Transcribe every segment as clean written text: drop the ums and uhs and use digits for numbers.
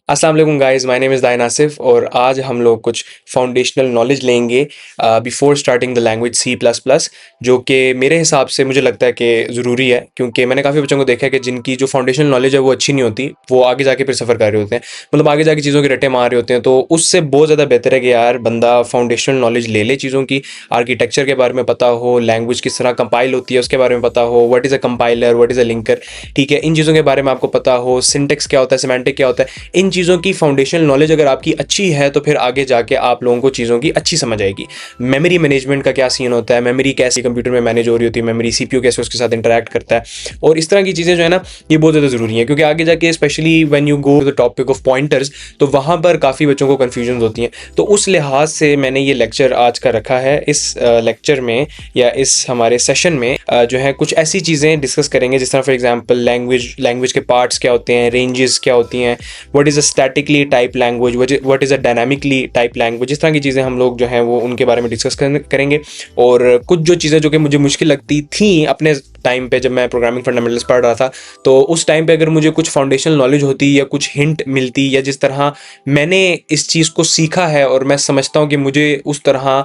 अस्सलाम वालेकुम guys, my name is दाइन आसिफ और आज हम लोग कुछ फाउंडेशनल नॉलेज लेंगे before starting the language C plus plus, जो कि मेरे हिसाब से मुझे लगता है कि ज़रूरी है, क्योंकि मैंने काफ़ी बच्चों को देखा है कि जिनकी जो फाउंडेशनल नॉलेज है वो अच्छी नहीं होती, वो आगे जाके फिर सफ़र कर रहे होते हैं, मतलब आगे जाके चीज़ों के रट्टे मार रहे होते हैं। तो उससे बहुत ज़्यादा बेहतर है कि यार बंदा फाउंडेशनल नॉलेज ले ले चीज़ों की, आर्किटेक्चर के बारे में पता हो, लैंग्वेज किस तरह कंपाइल होती है उसके बारे में पता हो, what is a compiler, what is a linker, ठीक है, इन चीज़ों के बारे में आपको पता हो, सिंटेक्स क्या होता है, सिमेंटिक क्या होता है। इन चीज़ों की फाउंडेशनल नॉलेज अगर आपकी अच्छी है तो फिर आगे जाके आप लोगों को चीज़ों की अच्छी समझ आएगी। मेमोरी मैनेजमेंट का क्या सीन होता है, मेमोरी कैसे कंप्यूटर में मैनेज हो रही होती है, मेमोरी सीपीयू कैसे उसके साथ इंटरेक्ट करता है, और इस तरह की चीज़ें जो है ना, ये बहुत ज़्यादा ज़रूरी है, क्योंकि आगे जाके specially when you go the topic of pointers, तो वहाँ पर काफ़ी बच्चों को कन्फ्यूजन होती हैं। तो उस लिहाज से मैंने ये लेक्चर आज का रखा है। इस लेक्चर में या इस हमारे सेशन में जो है कुछ ऐसी चीज़ें डिस्कस करेंगे, जिस तरह फॉर एग्जांपल लैंग्वेज के पार्ट्स क्या होते हैं, रेंजेस क्या होती हैं, what is a statically type language, what is a dynamically type language. इस तरह की चीज़ें हम लोग जो हैं वो उनके बारे में डिस्कस करेंगे। और कुछ जो चीज़ें जो कि मुझे मुश्किल लगती थी अपने टाइम पे जब मैं प्रोग्रामिंग फंडामेंटल्स पढ़ रहा था, तो उस टाइम पे अगर मुझे कुछ फाउंडेशनल नॉलेज होती या कुछ हिंट मिलती, या जिस तरह मैंने इस चीज़ को सीखा है और मैं समझता हूँ कि मुझे उस तरह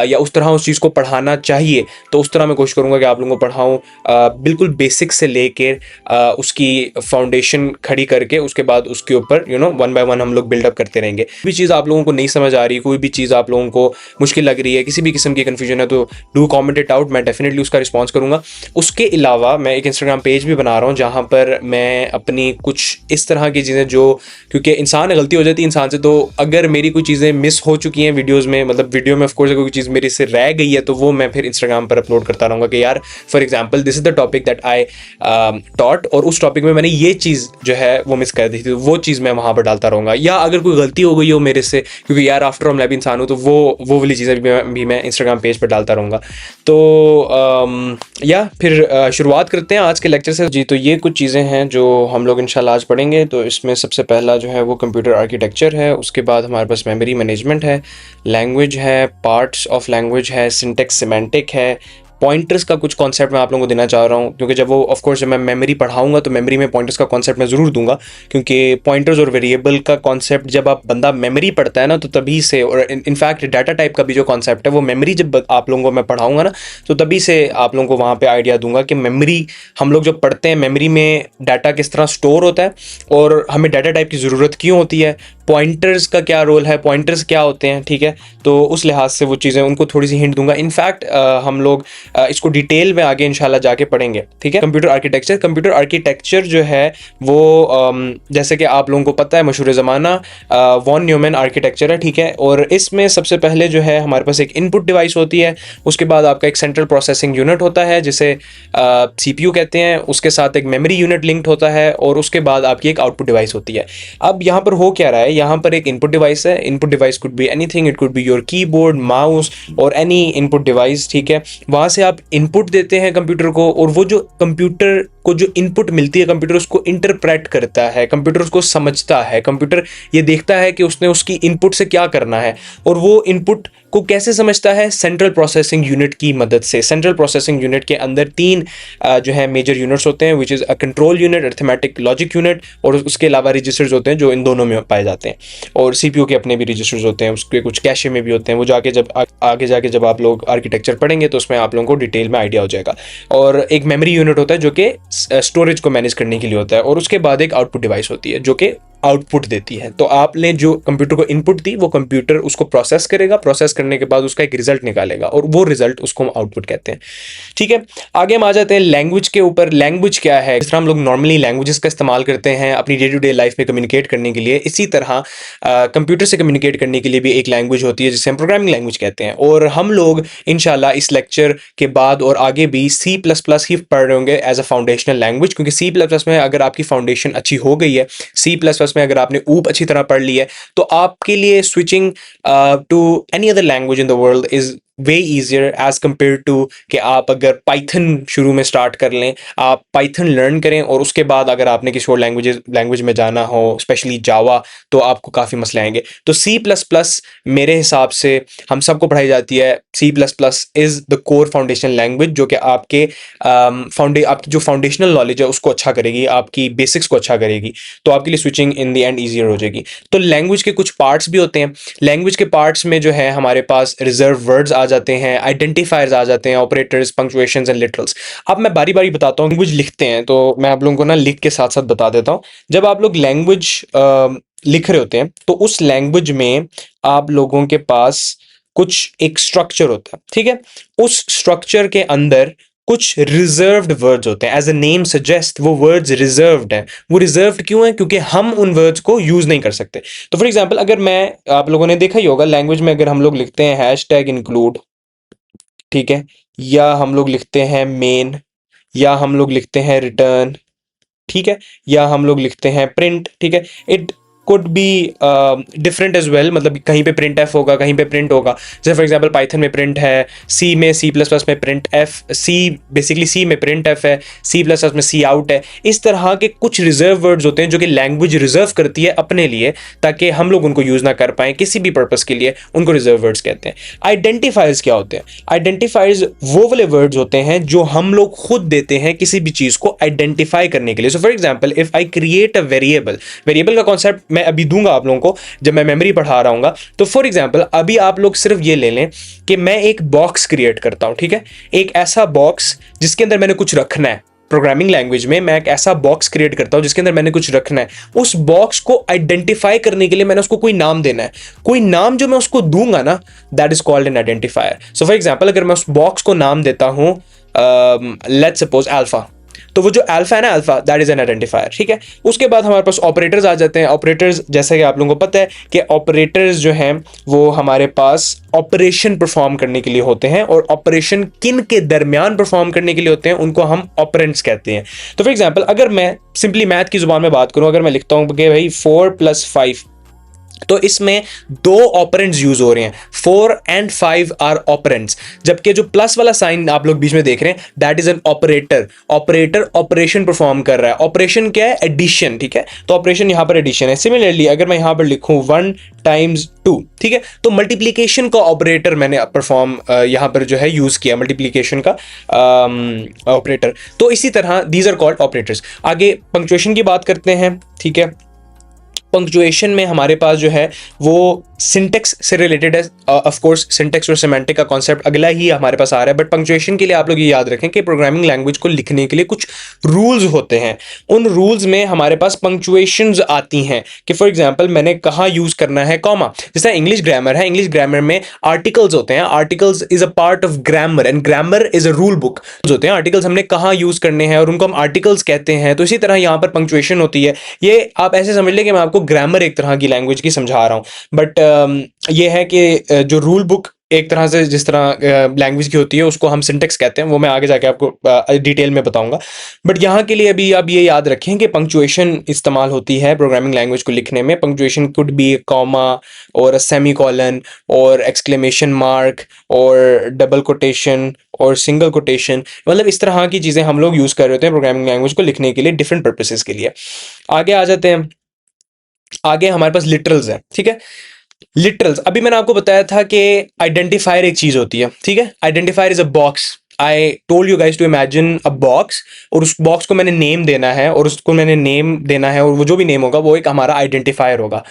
या उस तरह उस चीज़ को पढ़ाना चाहिए, तो उस तरह मैं कोशिश करूँगा कि आप लोगों को पढ़ाऊँ, बिल्कुल बेसिक से लेकर उसकी फाउंडेशन खड़ी करके उसके बाद उसके ऊपर वन बाय वन हम लोग बिल्डअप करते रहेंगे। कोई भी चीज़ आप लोगों को नहीं समझ आ रही, कोई भी चीज़ आप लोगों को मुश्किल लग रही है, किसी भी किस्म की कन्फ्यूजन है, तो डू कॉमेंट इट आउट, मैं डेफिनेटली उसका रिस्पॉन्स करूँगा। उसके अलावा मैं एक इंस्टाग्राम पेज भी बना रहा हूँ, जहाँ पर मैं अपनी कुछ इस तरह की चीज़ें जो, क्योंकि इंसान गलती हो जाती है इंसान से, तो अगर मेरी कोई चीज़ें मिस हो चुकी हैं वीडियोज़ में, मतलब वीडियो में ऑफकोर्स कोई चीज़ मेरे से रह गई है, तो वो मैं फिर इंस्टाग्राम पर अपलोड करता रहूँगा कि यार for example this is the topic that I taught, और उस टॉपिक में मैंने ये चीज़ जो है वो मिस कर दी थी, तो वो चीज़ मैं वहाँ पर डालता रहूँगा। या अगर कोई गलती हो गई हो मेरे से, क्योंकि यार आफ्टर ऑल मैं भी इंसान हूँ, तो वो वाली चीज़ें भी मैं इंस्टाग्राम पेज पर डालता रहूँगा। तो या फिर शुरुआत करते हैं आज के लेक्चर से जी। तो ये कुछ चीज़ें हैं जो हम लोग इंशाल्लाह आज पढ़ेंगे। तो इसमें सबसे पहला जो है वो कंप्यूटर आर्किटेक्चर है, उसके बाद हमारे पास मेमोरी मैनेजमेंट है, लैंग्वेज है, पार्ट्स ऑफ लैंग्वेज है, सिंटेक्स सिमेंटिक है, पॉइंटर्स का कुछ कॉन्सेप्ट मैं आप लोगों को देना चाह रहा हूँ, क्योंकि जब वो ऑफकोर्स जब मैं मेमोरी पढ़ाऊंगा तो मेमोरी में पॉइंटर्स का कॉन्सेप्ट मैं ज़रूर दूंगा, क्योंकि पॉइंटर्स और वेरिएबल का कॉन्सेप्ट जब आप बंदा मेमोरी पढ़ता है ना, तो तभी से, और इनफैक्ट डाटा टाइप का भी जो कॉन्सेप्ट है वो मेमोरी जब आप लोगों को मैं पढ़ाऊंगा ना, तो तभी से आप लोगों को वहाँ पर आइडिया दूंगा कि मेमोरी, हम लोग जब पढ़ते हैं मेमोरी में डाटा किस तरह स्टोर होता है और हमें डाटा टाइप की ज़रूरत क्यों होती है, पॉइंटर्स का क्या रोल है, पॉइंटर्स क्या होते हैं, ठीक है। तो उस लिहाज से वो चीज़ें उनको थोड़ी सी हिंट दूंगा। इनफैक्ट हम लोग इसको डिटेल में आगे इंशाल्लाह जाके पढ़ेंगे, ठीक है। कंप्यूटर आर्किटेक्चर जो है वो जैसे कि आप लोगों को पता है, मशहूर ज़माना वॉन न्यूमैन आर्किटेक्चर है, ठीक है। और इसमें सबसे पहले जो है हमारे पास एक इनपुट डिवाइस होती है, उसके बाद आपका एक सेंट्रल प्रोसेसिंग यूनिट होता है जिसे सीपीयू कहते हैं, उसके साथ एक मेमोरी यूनिट लिंक्ड होता है, और उसके बाद आपकी एक आउटपुट डिवाइस होती है। अब यहाँ पर हो क्या रहा है, यहाँ पर एक इनपुट डिवाइस है, input device could be anything, it could be your keyboard, mouse और एनी इनपुट डिवाइस, ठीक है। वहाँ से आप इनपुट देते हैं कंप्यूटर को, और वो जो कंप्यूटर को जो इनपुट मिलती है, कंप्यूटर उसको इंटरप्रेट करता है, कंप्यूटर उसको समझता है, कंप्यूटर ये देखता है कि उसने उसकी इनपुट से क्या करना है, और वो इनपुट को कैसे समझता है, सेंट्रल प्रोसेसिंग यूनिट की मदद से। सेंट्रल प्रोसेसिंग यूनिट के अंदर तीन जो है मेजर यूनिट्स होते हैं, which is a control unit, arithmetic logic unit, और उसके अलावा रजिस्टर्स होते हैं जो इन दोनों में पाए जाते हैं, और सीपीयू के अपने भी रजिस्टर्स होते हैं, उसके कुछ कैशे में भी होते हैं। वो आगे जाके जब आप लोग आर्किटेक्चर पढ़ेंगे तो उसमें आप लोगों को डिटेल में आइडिया हो जाएगा। और एक मेमोरी यूनिट होता है जो कि स्टोरेज को मैनेज करने के लिए होता है, और उसके बाद एक आउटपुट डिवाइस होती है जो कि आउटपुट देती है। तो आपने जो कंप्यूटर को इनपुट दी, वो कंप्यूटर उसको प्रोसेस करेगा, प्रोसेस करने के बाद उसका एक रिजल्ट निकालेगा, और वो रिजल्ट उसको हम आउटपुट कहते हैं, ठीक है। आगे हम आ जाते हैं लैंग्वेज के ऊपर। लैंग्वेज क्या है, जिस तरह हम लोग नॉर्मली लैंग्वेजेस का इस्तेमाल करते हैं अपनी डे टू डे लाइफ में कम्युनिकेट करने के लिए, इसी तरह कंप्यूटर से कम्युनिकेट करने के लिए भी एक लैंग्वेज होती है जिसे हम प्रोग्रामिंग लैंग्वेज कहते हैं। और हम लोग इंशाल्लाह इस लेक्चर के बाद और आगे भी सी प्लस प्लस ही पढ़ रहे होंगे एज अ फाउंडेशनल लैंग्वेज, क्योंकि सी प्लस प्लस में अगर आपकी फाउंडेशन अच्छी हो गई है, सी प्लस प्लस में अगर आपने ऊप अच्छी तरह पढ़ ली है, तो आपके लिए switching to any other language in the world is way easier as compare to कि आप अगर पाइथन शुरू में स्टार्ट कर लें, आप पाइथन लर्न करें और उसके बाद अगर आपने किसी और लैंग्वेज में जाना हो, स्पेशली जावा, तो आपको काफ़ी मसले आएंगे। तो सी प्लस प्लस मेरे हिसाब से हम सबको पढ़ाई जाती है। C plus plus is the core foundational language जो कि आपकी जो फाउंडेशनल नॉलेज है उसको अच्छा करेगी, आपकी बेसिक्स को अच्छा करेगी, तो आपके लिए switching in the end easier हो जाएगी। तो लैंग्वेज के कुछ पार्ट्स भी होते हैं। लैंग्वेज के पार्ट्स में जो है हमारे पास रिजर्व वर्ड्स आ जाते हैं, आइडेंटिफायर्स आ जाते हैं, ऑपरेटर्स, पंक्चुएशंस एंड लिटरल्स। अब मैं बारी बारी बताता हूँ। लैंग्वेज लिखते हैं तो मैं आप लोगों को ना लिख के साथ साथ बता देता हूँ। जब आप लोग लैंग्वेज लिख रहे होते हैं तो उस लैंग्वेज में आप लोगों के पास कुछ एक स्ट्रक्चर होता है, ठीक है। उस स्ट्रक्चर के अंदर कुछ रिजर्व्ड वर्ड्स होते हैं। एज अ नेम सजेस्ट, वो वर्ड्स रिजर्व्ड हैं। वो रिजर्व्ड क्यों है? क्योंकि हम उन वर्ड्स को यूज नहीं कर सकते। तो फॉर एग्जांपल, अगर मैं, आप लोगों ने देखा ही होगा लैंग्वेज में अगर हम लोग लिखते हैं हैश टैग इंक्लूड, ठीक है, या हम लोग लिखते हैं मेन, या हम लोग लिखते हैं रिटर्न, ठीक है, या हम लोग लिखते हैं प्रिंट, ठीक है। It could be different as well, मतलब कहीं पे प्रिंट एफ होगा, कहीं पे प्रिंट होगा। जैसे फॉर एग्जांपल पाइथन में प्रिंट है, सी में, सी प्लस प्लस में प्रिंट एफ, सी बेसिकली सी में प्रिंट एफ है, सी प्लस प्लस में सी आउट है। इस तरह के कुछ रिजर्व वर्ड्स होते हैं जो कि लैंग्वेज रिजर्व करती है अपने लिए, ताकि हम लोग उनको यूज ना कर पाए किसी भी पर्पस के लिए, उनको रिजर्व वर्ड्स कहते हैं। आइडेंटिफायर्स क्या होते हैं? आइडेंटिफायर्स वो वाले वर्ड्स होते हैं जो हम लोग खुद देते हैं किसी भी चीज को आइडेंटिफाई करने के लिए। So for example, if I create a variable, variable का कॉन्सेप्ट मैं अभी दूंगा आप लोगों को जब मैं मेमोरी पढ़ा रहा हूँ। तो फॉर एग्जांपल अभी आप लोग सिर्फ ये ले लें कि मैं एक बॉक्स क्रिएट करता हूं, ठीक है, एक ऐसा बॉक्स जिसके अंदर मैंने कुछ रखना है। प्रोग्रामिंग लैंग्वेज में मैं एक ऐसा बॉक्स क्रिएट करता हूं जिसके अंदर मैंने कुछ रखना है। उस बॉक्स को आइडेंटिफाई करने के लिए मैंने उसको कोई नाम देना है। कोई नाम जो मैं उसको दूंगा ना, that is called an identifier. So for example, अगर मैं उस बॉक्स को नाम देता हूं लेट्स सपोज अल्फा, तो वो जो अल्फा है ना, alpha, that is an identifier, ठीक है। उसके बाद हमारे पास ऑपरेटर्स आ जाते हैं। ऑपरेटर्स, जैसे कि आप लोगों को पता है कि ऑपरेटर्स जो हैं वो हमारे पास ऑपरेशन परफॉर्म करने के लिए होते हैं, और ऑपरेशन किन के दरमियान परफॉर्म करने के लिए होते हैं उनको हम ऑपरेंड्स कहते हैं। तो फॉर एग्जांपल, अगर मैं सिंपली मैथ की जुबान में बात करूं, अगर मैं लिखता हूं कि भाई 4 + 5, तो इसमें दो ऑपरेंड्स यूज हो रहे हैं, 4 एंड 5 आर ऑपरेंड्स। जबकि जो प्लस वाला साइन आप लोग बीच में देख रहे हैं, that is an operator. Operator operation perform कर रहा है। ऑपरेशन क्या है? एडिशन, ठीक है। तो ऑपरेशन यहां पर एडिशन है। सिमिलरली अगर मैं यहां पर लिखूं 1 × 2, ठीक है, तो मल्टीप्लीकेशन का ऑपरेटर मैंने परफॉर्म यहां पर जो है यूज किया, मल्टीप्लीकेशन का ऑपरेटर। तो इसी तरह दीज आर कॉल्ड ऑपरेटर्स। आगे पंक्चुएशन की बात करते हैं, ठीक है। पंक्चुएशन में हमारे पास जो है वो सिंटेक्स से रिलेटेड है। ऑफ कोर्स सिंटेक्स और सिमेंटिक का कॉन्सेप्ट अगला ही हमारे पास आ रहा है, बट पंक्चुएशन के लिए आप लोग ये याद रखें कि प्रोग्रामिंग लैंग्वेज को लिखने के लिए कुछ रूल्स होते हैं। उन रूल्स में हमारे पास पंक्चुएशंस आती हैं कि फॉर एग्जांपल मैंने कहाँ यूज करना है कॉमा। जैसे इंग्लिश ग्रामर है, इंग्लिश ग्रामर में आर्टिकल्स होते हैं। Articles is a part of grammar and grammar is a rule book होते हैं। आर्टिकल्स हमने कहाँ यूज करने हैं और उनको हम आर्टिकल्स कहते हैं। तो इसी तरह यहाँ पर पंक्चुएशन होती है। ये आप ऐसे समझ लें कि मैं आपको ग्रामर एक तरह की लैंग्वेज की समझा रहा हूँ, बट ये है कि जो रूल बुक एक तरह से जिस तरह लैंग्वेज की होती है उसको हम सिंटेक्स कहते हैं, वो मैं आगे जाके आपको डिटेल में बताऊंगा। बट यहाँ के लिए अभी आप ये याद रखें कि पंक्चुएशन इस्तेमाल होती है प्रोग्रामिंग लैंग्वेज को लिखने में। पंक्चुएशन कुड बी कॉमा और सेमी कॉलन और एक्सक्लेमेशन मार्क और डबल कोटेशन और सिंगल कोटेशन, मतलब इस तरह की चीज़ें हम लोग यूज़ कर रहे होते हैं प्रोग्रामिंग लैंग्वेज को लिखने के लिए डिफरेंट पर्पसेस के लिए। आगे आ जाते हैं। आगे हमारे पास लिटरल्स हैं, ठीक है। लिटरल्स, अभी मैंने आपको बताया था कि आइडेंटिफायर एक चीज होती है, ठीक है। Identifier is a box. I told you guys to imagine a box, और उस बॉक्स को मैंने नेम देना है, और उसको मैंने नेम देना है, और वो जो भी नेम होगा वो एक हमारा आइडेंटिफायर होगा।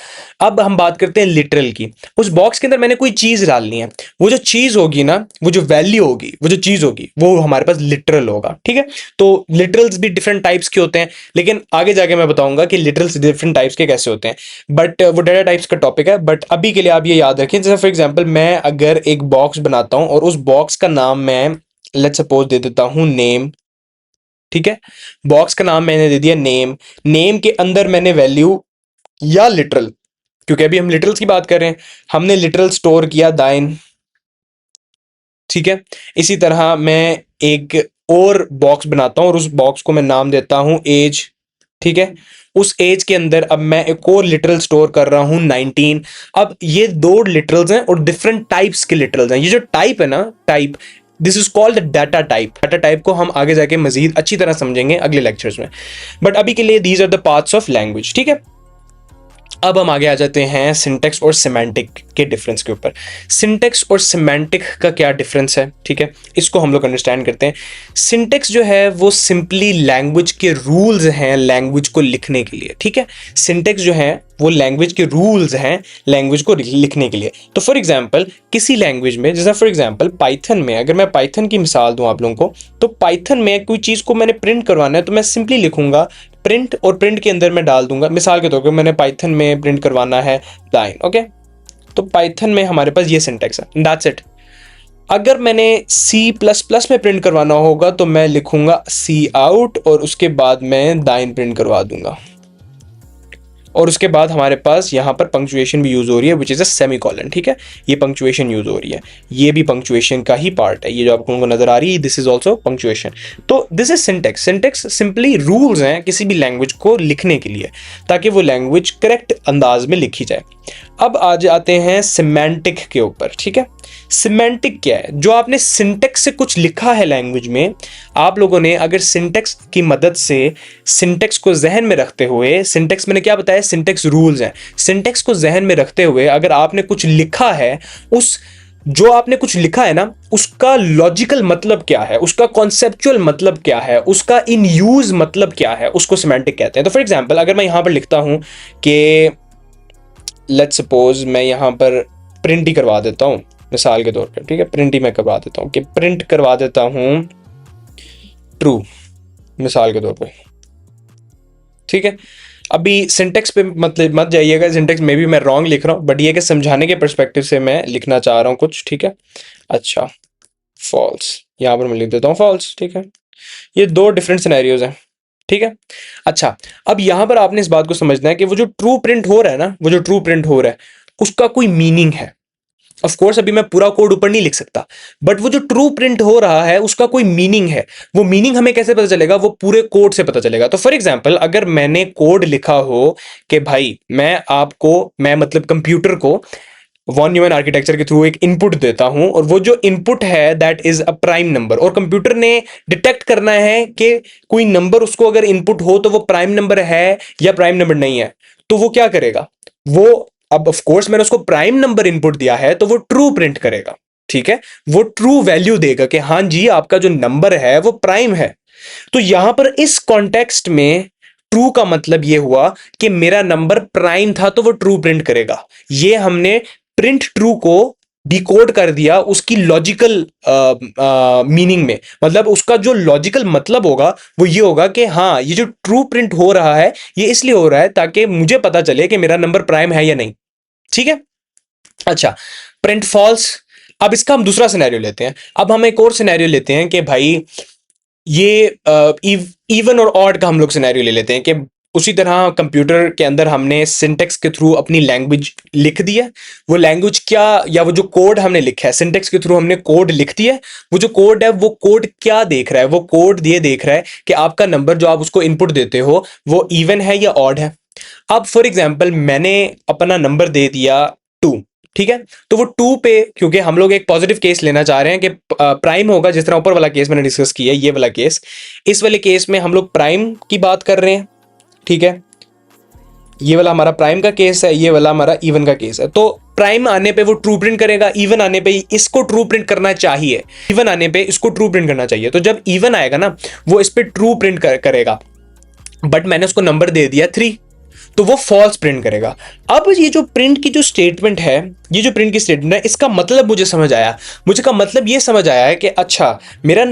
अब हम बात करते हैं लिटरल की। उस बॉक्स के अंदर मैंने कोई चीज डालनी है। वो जो चीज होगी ना, वो जो वैल्यू होगी, वो जो चीज होगी, वो हमारे पास लिटरल होगा, ठीक है। तो लिटरल्स भी डिफरेंट टाइप्स के होते हैं, लेकिन आगे जाके मैं बताऊंगा कि लिटरल्स डिफरेंट टाइप्स के कैसे होते हैं, बट वो डाटा टाइप्स का टॉपिक है। बट अभी के लिए आप ये याद रखें, जैसे फॉर एग्जांपल मैं अगर एक बॉक्स बनाता हूं और उस बॉक्स का नाम मैं लेट्स सपोज दे देता हूं नेम, ठीक है। बॉक्स का नाम मैंने दे दिया नेम। नेम के अंदर मैंने वैल्यू या लिटरल, क्योंकि अभी हम लिटरल्स की बात कर रहे हैं, हमने लिटरल स्टोर किया दाइन, ठीक है। इसी तरह मैं एक और बॉक्स बनाता हूं और उस बॉक्स को मैं नाम देता हूं एज, ठीक है। उस एज के अंदर अब मैं एक और लिटरल स्टोर कर रहा हूं 19। अब ये दो लिटरल्स हैं और डिफरेंट टाइप्स के लिटरल्स हैं। ये जो टाइप है ना, type, this is called data type. Data type को हम आगे जाके मजीद अच्छी तरह समझेंगे अगले लेक्चर्स में, बट अभी के लिए these are the parts of language. ठीक है, अब हम आगे आ जाते हैं सिंटेक्स और सिमेंटिक के डिफरेंस के ऊपर। सिंटेक्स और सिमेंटिक का क्या डिफरेंस है, ठीक है, इसको हम लोग अंडरस्टैंड करते हैं। सिंटेक्स जो है वो सिंपली लैंग्वेज के रूल्स हैं लैंग्वेज को लिखने के लिए। ठीक है, सिंटेक्स जो है वो लैंग्वेज के रूल्स हैं लैंग्वेज को लिखने के लिए। तो फॉर एग्जांपल किसी लैंग्वेज में, जैसा फॉर एग्जांपल पाइथन में, अगर मैं पाइथन की मिसाल दूं आप लोगों को, तो पाइथन में कोई चीज़ को मैंने प्रिंट करवाना है तो मैं सिंपली लिखूंगा प्रिंट, और प्रिंट के अंदर मैं डाल दूंगा, मिसाल के तौर पर मैंने पाइथन में प्रिंट करवाना है लाइन। ओके, तो पाइथन में हमारे पास ये सिंटेक्स है, दैट्स इट। अगर मैंने सी प्लस प्लस में प्रिंट करवाना होगा तो मैं लिखूंगा सी आउट और उसके बाद मैं दाइन प्रिंट करवा दूंगा, और उसके बाद हमारे पास यहाँ पर पंक्चुएशन भी यूज हो रही है, विच इज अ सेमीकोलन। ठीक है, ये पंक्चुएशन यूज हो रही है, ये भी पंक्चुएशन का ही पार्ट है, ये जो आपको नजर आ रही है दिस इज ऑल्सो पंक्चुएशन। तो this is syntax. Syntax simply rules हैं किसी भी लैंग्वेज को लिखने के लिए, ताकि वो लैंग्वेज करेक्ट अंदाज में लिखी जाए। अब आ जाते हैं सिमेंटिक के ऊपर। ठीक है, सिमेंटिक क्या है? जो आपने सिंटेक्स से कुछ लिखा है लैंग्वेज में, आप लोगों ने अगर सिंटेक्स की मदद से सिंटेक्स को जहन में रखते हुए, सिंटेक्स मैंने क्या बताया, सिंटेक्स रूल्स हैं, सिंटेक्स को जहन में रखते हुए अगर आपने कुछ लिखा है, उस जो आपने कुछ लिखा है ना, उसका लॉजिकल मतलब क्या है, उसका कॉन्सेप्चुअल मतलब क्या है, उसका इन यूज मतलब क्या है, उसको सिमेंटिक कहते हैं। तो फॉर एग्जांपल अगर मैं यहां पर लिखता हूं कि लेट्स सपोज मैं यहां पर प्रिंट ही करवा देता हूं मिसाल के तौर पर, ठीक है, प्रिंट ही मैं करवा देता हूं कि प्रिंट करवा देता हूं ट्रू, मिसाल के तौर पे। ठीक है, अभी सिंटेक्स पे मतलब मत जाइएगा, सिंटेक्स में भी मैं रॉन्ग लिख रहा हूं, बट ये कि समझाने के पर्सपेक्टिव से मैं लिखना चाह रहा हूं कुछ। ठीक है, अच्छा फॉल्स, यहां पर मैं लिख देता हूं फॉल्स। ठीक है, ये दो डिफरेंट सिनेरियोज हैं। ठीक है, अच्छा अब यहां पर आपने इस बात को समझना है कि वो जो ट्रू प्रिंट हो रहा है ना, वो जो ट्रू प्रिंट हो रहा है उसका कोई मीनिंग है। ऑफ कोर्स अभी मैं पूरा कोड ऊपर नहीं लिख सकता, बट वो जो ट्रू प्रिंट हो रहा है उसका कोई मीनिंग है। वो मीनिंग हमें कैसे पता चलेगा? वो पूरे कोड से पता चलेगा। तो फॉर एग्जांपल अगर मैंने कोड लिखा हो कि भाई मैं मतलब कंप्यूटर को वॉन न्यूमैन आर्किटेक्चर के थ्रू एक इनपुट देता हूं, और वो जो इनपुट है that is a prime number, और कंप्यूटर ने डिटेक्ट करना है कि कोई नंबर उसको अगर इनपुट हो तो वो प्राइम नंबर है या प्राइम नंबर नहीं है, तो वो क्या करेगा? वो, अब ऑफ कोर्स मैंने उसको प्राइम नंबर इनपुट दिया है तो वो ट्रू प्रिंट करेगा। ठीक है, वो ट्रू वैल्यू देगा कि हाँ जी आपका जो नंबर है वो प्राइम है। तो यहां पर इस कॉन्टेक्स्ट में ट्रू का मतलब ये हुआ कि मेरा नंबर प्राइम था तो वो ट्रू प्रिंट करेगा। ये हमने प्रिंट ट्रू को डिकोड कर दिया उसकी लॉजिकल मीनिंग में, मतलब उसका जो लॉजिकल मतलब होगा वो ये होगा कि हाँ ये जो ट्रू प्रिंट हो रहा है ये इसलिए हो रहा है ताकि मुझे पता चले कि मेरा नंबर प्राइम है या नहीं। ठीक है, अच्छा प्रिंट फॉल्स। अब इसका हम दूसरा सिनेरियो लेते हैं। अब हम एक और सिनेरियो लेते हैं कि भाई ये इवन और ऑड का हम लोग सिनेरियो ले लेते हैं कि उसी तरह कंप्यूटर के अंदर हमने सिंटेक्स के थ्रू अपनी लैंग्वेज लिख दी है। वो लैंग्वेज क्या, या वो जो कोड हमने लिखा है सिंटेक्स के थ्रू हमने कोड लिख दिया है, वो जो कोड है वो कोड क्या देख रहा है? वो कोड ये देख रहा है कि आपका नंबर जो आप उसको इनपुट देते हो वो इवन है या ऑड है। अब फॉर एग्जाम्पल मैंने अपना नंबर दे दिया 2, ठीक है, तो वो 2 पे, क्योंकि हम लोग एक पॉजिटिव केस लेना चाह रहे हैं कि प्राइम होगा, जिस तरह ऊपर वाला केस मैंने डिस्कस किया है ये वाला केस, इस वाले केस में हम लोग प्राइम की बात कर रहे हैं। ठीक है, ये वाला हमारा प्राइम का केस है, ये वाला हमारा इवन का केस है। तो प्राइम आने पे वो ट्रू प्रिंट करेगा, इवन आने पे इसको ट्रू प्रिंट करना चाहिए, इवन आने पे इसको ट्रू प्रिंट करना चाहिए। तो जब इवन आएगा ना वो इस पे ट्रू प्रिंट करेगा, बट मैंने उसको नंबर दे दिया 3 तो वो फॉल्स प्रिंट करेगा। अब ये जो प्रिंट की जो स्टेटमेंट है, ये जो प्रिंट की स्टेटमेंट है, इसका मतलब मुझे समझ आया। मुझे का मतलब ये समझ आया है कि अच्छा मेरा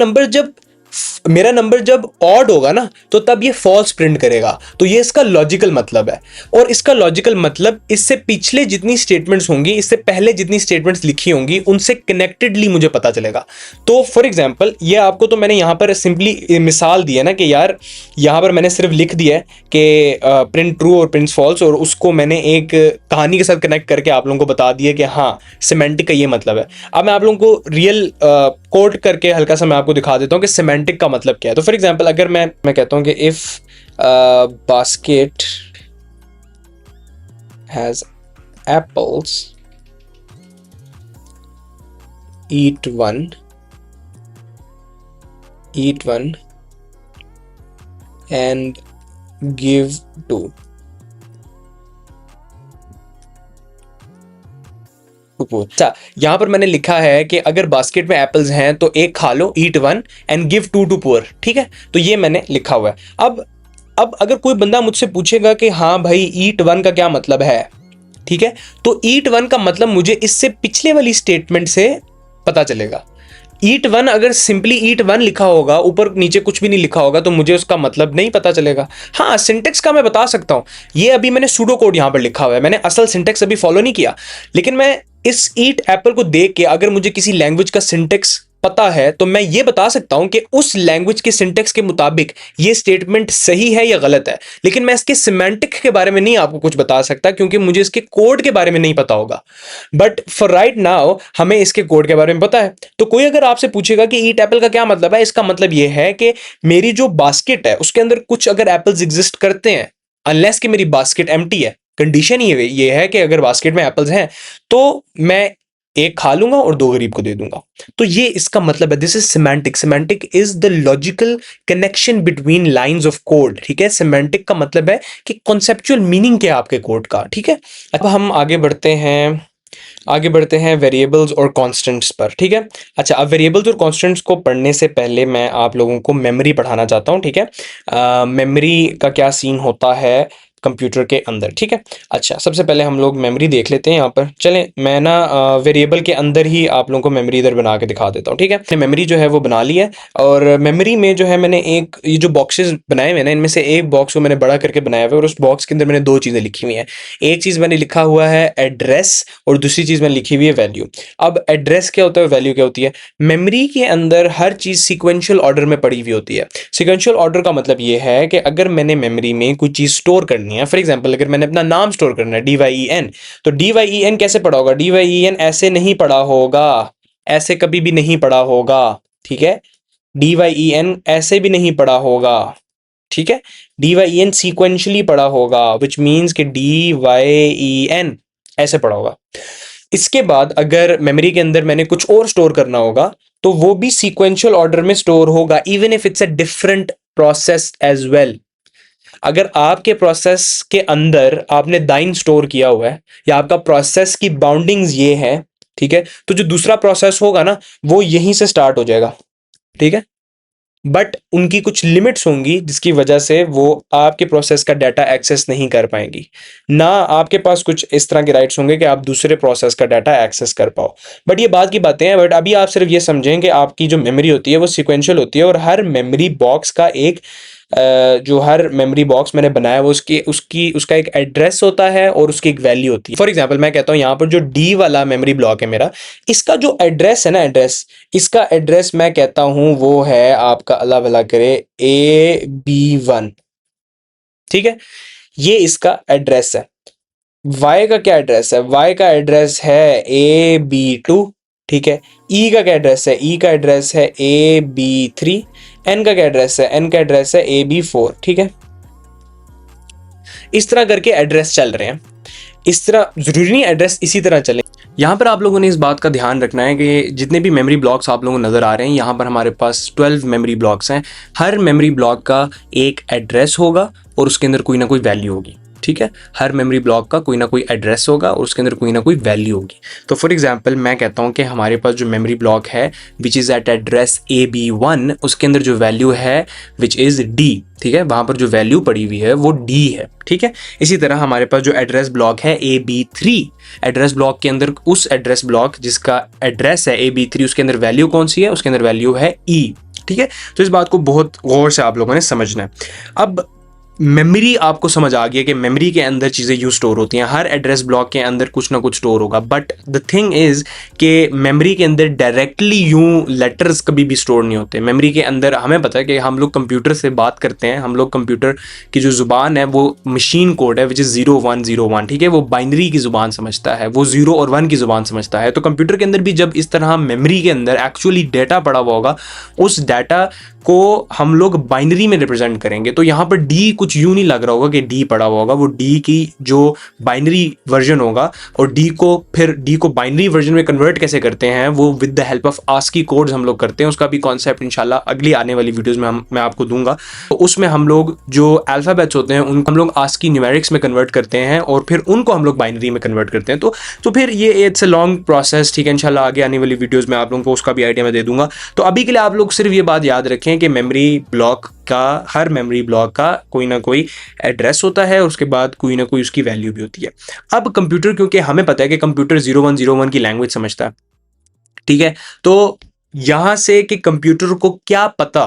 नंबर जब ऑड होगा ना तो तब ये फॉल्स प्रिंट करेगा। तो ये इसका लॉजिकल मतलब है, और इसका लॉजिकल मतलब इससे पिछले जितनी स्टेटमेंट्स होंगी, इससे पहले जितनी स्टेटमेंट्स लिखी होंगी उनसे कनेक्टेडली मुझे पता चलेगा। तो फॉर एग्जांपल ये आपको तो मैंने यहाँ पर सिंपली मिसाल दी है ना कि यार यहाँ पर मैंने सिर्फ लिख दिया है कि प्रिंट ट्रू और प्रिंट फॉल्स, और उसको मैंने एक कहानी के साथ कनेक्ट करके आप लोगों को बता दिया कि हाँ सिमेंटिक का ये मतलब है। अब मैं आप लोगों को रियल कोट करके हल्का सा मैं आपको दिखा देता हूँ कि सिमेंटिक का मतलब क्या है। तो फॉर एग्जांपल अगर मैं कहता हूँ कि if basket has apples, eat one and give two। अच्छा, यहां पर मैंने लिखा है कि अगर बास्केट में एप्पल्स हैं तो एक खा लो, eat one and give two to poor. ठीक है, तो ये मैंने लिखा हुआ है। अब अगर कोई बंदा मुझसे पूछेगा कि हाँ भाई ईट वन का क्या मतलब है, ठीक है, तो ईट वन का मतलब मुझे इससे पिछले वाली स्टेटमेंट से पता चलेगा। ईट वन अगर सिंपली ईट वन लिखा होगा, ऊपर नीचे कुछ भी नहीं लिखा होगा, तो मुझे उसका मतलब नहीं पता चलेगा। हाँ, सिंटेक्स का मैं बता सकता हूं। ये अभी मैंने सूडो कोड यहां पर लिखा हुआ है, मैंने असल सिंटेक्स अभी फॉलो नहीं किया, लेकिन मैं इस ईट एप्पल को देख के अगर मुझे किसी लैंग्वेज का सिंटेक्स पता है तो मैं ये बता सकता हूं कि उस लैंग्वेज के सिंटेक्स के मुताबिक ये स्टेटमेंट सही है या गलत है। लेकिन मैं इसके सिमेंटिक के बारे में नहीं आपको कुछ बता सकता, क्योंकि मुझे इसके कोड के बारे में नहीं पता होगा। बट फॉर राइट नाउ हमें इसके कोड के बारे में पता है। तो कोई अगर आपसे पूछेगा कि ईट एप्पल का क्या मतलब है, इसका मतलब ये है कि मेरी जो बास्केट है उसके अंदर कुछ अगर एप्पल्स एग्जिस्ट करते हैं, अनलेस कि मेरी बास्केट एम्प्टी है। कंडीशन ये है कि अगर बास्केट में एप्पल्स हैं तो मैं एक खा लूंगा और दो गरीब को दे दूंगा। तो ये इसका मतलब है। This is semantic. Semantic is the logical connection between lines of code. ठीक है, सिमेंटिक का मतलब है कि कॉन्सेप्चुअल मीनिंग क्या है आपके कोड का। ठीक है, अब हम आगे बढ़ते हैं वेरिएबल्स और कांस्टेंट्स पर। ठीक है, अच्छा, अब वेरिएबल्स और कांस्टेंट्स को पढ़ने से पहले मैं आप लोगों को मेमोरी पढ़ाना चाहता हूं। ठीक है, मेमोरी का क्या सीन होता है कंप्यूटर के अंदर। ठीक है, अच्छा, सबसे पहले हम लोग मेमोरी देख लेते हैं। यहाँ पर चलें, मैं ना वेरिएबल के अंदर ही आप लोगों को मेमोरी इधर बना के दिखा देता हूँ। ठीक है, मेमोरी जो है वो बना ली है, और मेमोरी में जो है मैंने ये जो बॉक्सेस बनाए हुए हैं, इनमें से एक बॉक्स को मैंने बड़ा करके बनाया हुआ है, और उस बॉक्स के अंदर मैंने दो चीज़ें लिखी हुई हैं। एक चीज़ मैंने लिखा हुआ है एड्रेस, और दूसरी चीज़ मैंने लिखी हुई है वैल्यू। अब एड्रेस क्या होता है, वैल्यू क्या होती है? मेमोरी के अंदर हर चीज़ सिक्वेंशियल ऑर्डर में पड़ी हुई होती है। सिक्वेंशियल ऑर्डर का मतलब ये है कि अगर मैंने मेमोरी में कोई चीज़ स्टोर करनी है, फॉर एग्जांपल अगर मैंने अपना नाम स्टोर करना है DYEN, तो DYEN कैसे पढ़ा होगा? DYEN ऐसे नहीं पढ़ा होगा, ऐसे कभी भी नहीं पढ़ा होगा। ठीक है, DYEN ऐसे भी नहीं पढ़ा होगा। ठीक है, DYEN सीक्वेंशियली पढ़ा होगा, विच मीन्स कि DYEN ऐसे पढ़ा होगा। इसके बाद अगर मेमोरी के अंदर मैंने कुछ और स्टोर करना होगा तो वो भी सीक्वेंशियल ऑर्डर में स्टोर होगा, even if it's a different process as well. अगर आपके प्रोसेस के अंदर आपने दाइन स्टोर किया हुआ है, या आपका प्रोसेस की बाउंडिंग्स ये है, ठीक है, तो जो दूसरा प्रोसेस होगा ना वो यहीं से स्टार्ट हो जाएगा। ठीक है, बट उनकी कुछ लिमिट्स होंगी जिसकी वजह से वो आपके प्रोसेस का डाटा एक्सेस नहीं कर पाएंगी। ना आपके पास कुछ इस तरह के राइट्स होंगे कि आप दूसरे प्रोसेस का डाटा एक्सेस कर पाओ। बट ये बात की बातें हैं। बट अभी आप सिर्फ ये समझें कि आपकी जो मेमोरी होती है वो सिक्वेंशियल होती है, और हर मेमोरी बॉक्स का एक जो हर मेमोरी बॉक्स मैंने बनाया वो उसका एक एड्रेस होता है और उसकी एक वैल्यू होती है। फॉर एग्जांपल मैं कहता हूँ यहाँ पर जो D वाला मेमोरी ब्लॉक है मेरा, इसका जो एड्रेस है ना, इसका एड्रेस मैं कहता हूँ वो है आपका, अल्लाह भला करे, AB1। ठीक है, ये इसका एड्रेस है। Y का क्या एड्रेस है? Y का एड्रेस है AB2। ठीक है, E का क्या एड्रेस है? E का एड्रेस है AB3। N का क्या एड्रेस है? N का एड्रेस है AB4। ठीक है, इस तरह करके एड्रेस चल रहे हैं। इस तरह जरूरी नहीं एड्रेस इसी तरह चले। यहाँ पर आप लोगों ने इस बात का ध्यान रखना है कि जितने भी मेमोरी ब्लॉक्स आप लोगों को नज़र आ रहे हैं, यहाँ पर हमारे पास 12 मेमोरी ब्लॉक्स हैं। हर मेमोरी ब्लॉक का एक एड्रेस होगा और उसके अंदर कोई ना कोई वैल्यू होगी। ठीक है, हर मेमोरी ब्लॉक का कोई ना कोई एड्रेस होगा और उसके अंदर कोई ना कोई वैल्यू होगी। तो फॉर एग्जांपल मैं कहता हूँ कि हमारे पास जो मेमोरी ब्लॉक है which is eight address AB1, उसके अंदर जो वैल्यू है विच इज़ D। ठीक है, वहाँ पर जो वैल्यू पड़ी हुई है वो D है। ठीक है, इसी तरह हमारे पास जो एड्रेस ब्लॉक है AB3, एड्रेस ब्लॉक के अंदर उस एड्रेस ब्लॉक जिसका एड्रेस है AB3, उसके अंदर वैल्यू कौन सी है? उसके अंदर वैल्यू है E। ठीक है, तो इस बात को बहुत गौर से आप लोगों ने समझना है। अब मेमोरी आपको समझ आ गया कि मेमोरी के अंदर चीज़ें यूँ स्टोर होती हैं, हर एड्रेस ब्लॉक के अंदर कुछ ना कुछ स्टोर होगा, बट द थिंग इज़ कि मेमोरी के अंदर डायरेक्टली यूँ लेटर्स कभी भी स्टोर नहीं होते। मेमोरी के अंदर हमें पता है कि हम लोग कंप्यूटर से बात करते हैं, हम लोग कंप्यूटर की जो ज़ुबान है वो मशीन कोड है विच इज़ 0101, ठीक है, वो बाइनरी की ज़ुबान समझता है, वो 0 और 1 की ज़ुबान समझता है। तो कंप्यूटर के अंदर भी जब इस तरह मेमोरी के अंदर एक्चुअली डेटा पड़ा हुआ होगा, उस डाटा को हम लोग बाइनरी में रिप्रेजेंट करेंगे। तो यहाँ पर डी कुछ यूँ नहीं लग रहा होगा कि डी पड़ा हुआ होगा, वो डी की जो बाइनरी वर्जन होगा, और डी को बाइनरी वर्जन में कन्वर्ट कैसे करते हैं वो with the help of ASCII codes हम लोग करते हैं। उसका भी कॉन्सेप्ट इंशाल्लाह अगली आने वाली वीडियोस में मैं आपको दूंगा। तो उसमें हम लोग जो अल्फ़ाबेट्स होते हैं उनको हम लोग आस्की न्यूमेरिक्स में कन्वर्ट करते हैं और फिर उनको हम लोग बाइनरी में कन्वर्ट करते हैं। तो फिर ये इट्स अ लॉन्ग प्रोसेस, ठीक है। इंशाल्लाह आगे आने वाली वीडियोज़ में आप लोगों को उसका भी आइडिया मैं दे दूंगा। तो अभी के लिए आप लोग सिर्फ ये बात याद रखें कि हर मेमोरी ब्लॉक का कोई ना कोई एड्रेस होता है और उसके बाद कोई ना कोई उसकी वैल्यू भी होती है। अब कंप्यूटर, क्योंकि हमें पता है कि कंप्यूटर 0101 की लैंग्वेज समझता है, ठीक है, तो यहां से कि कंप्यूटर को क्या पता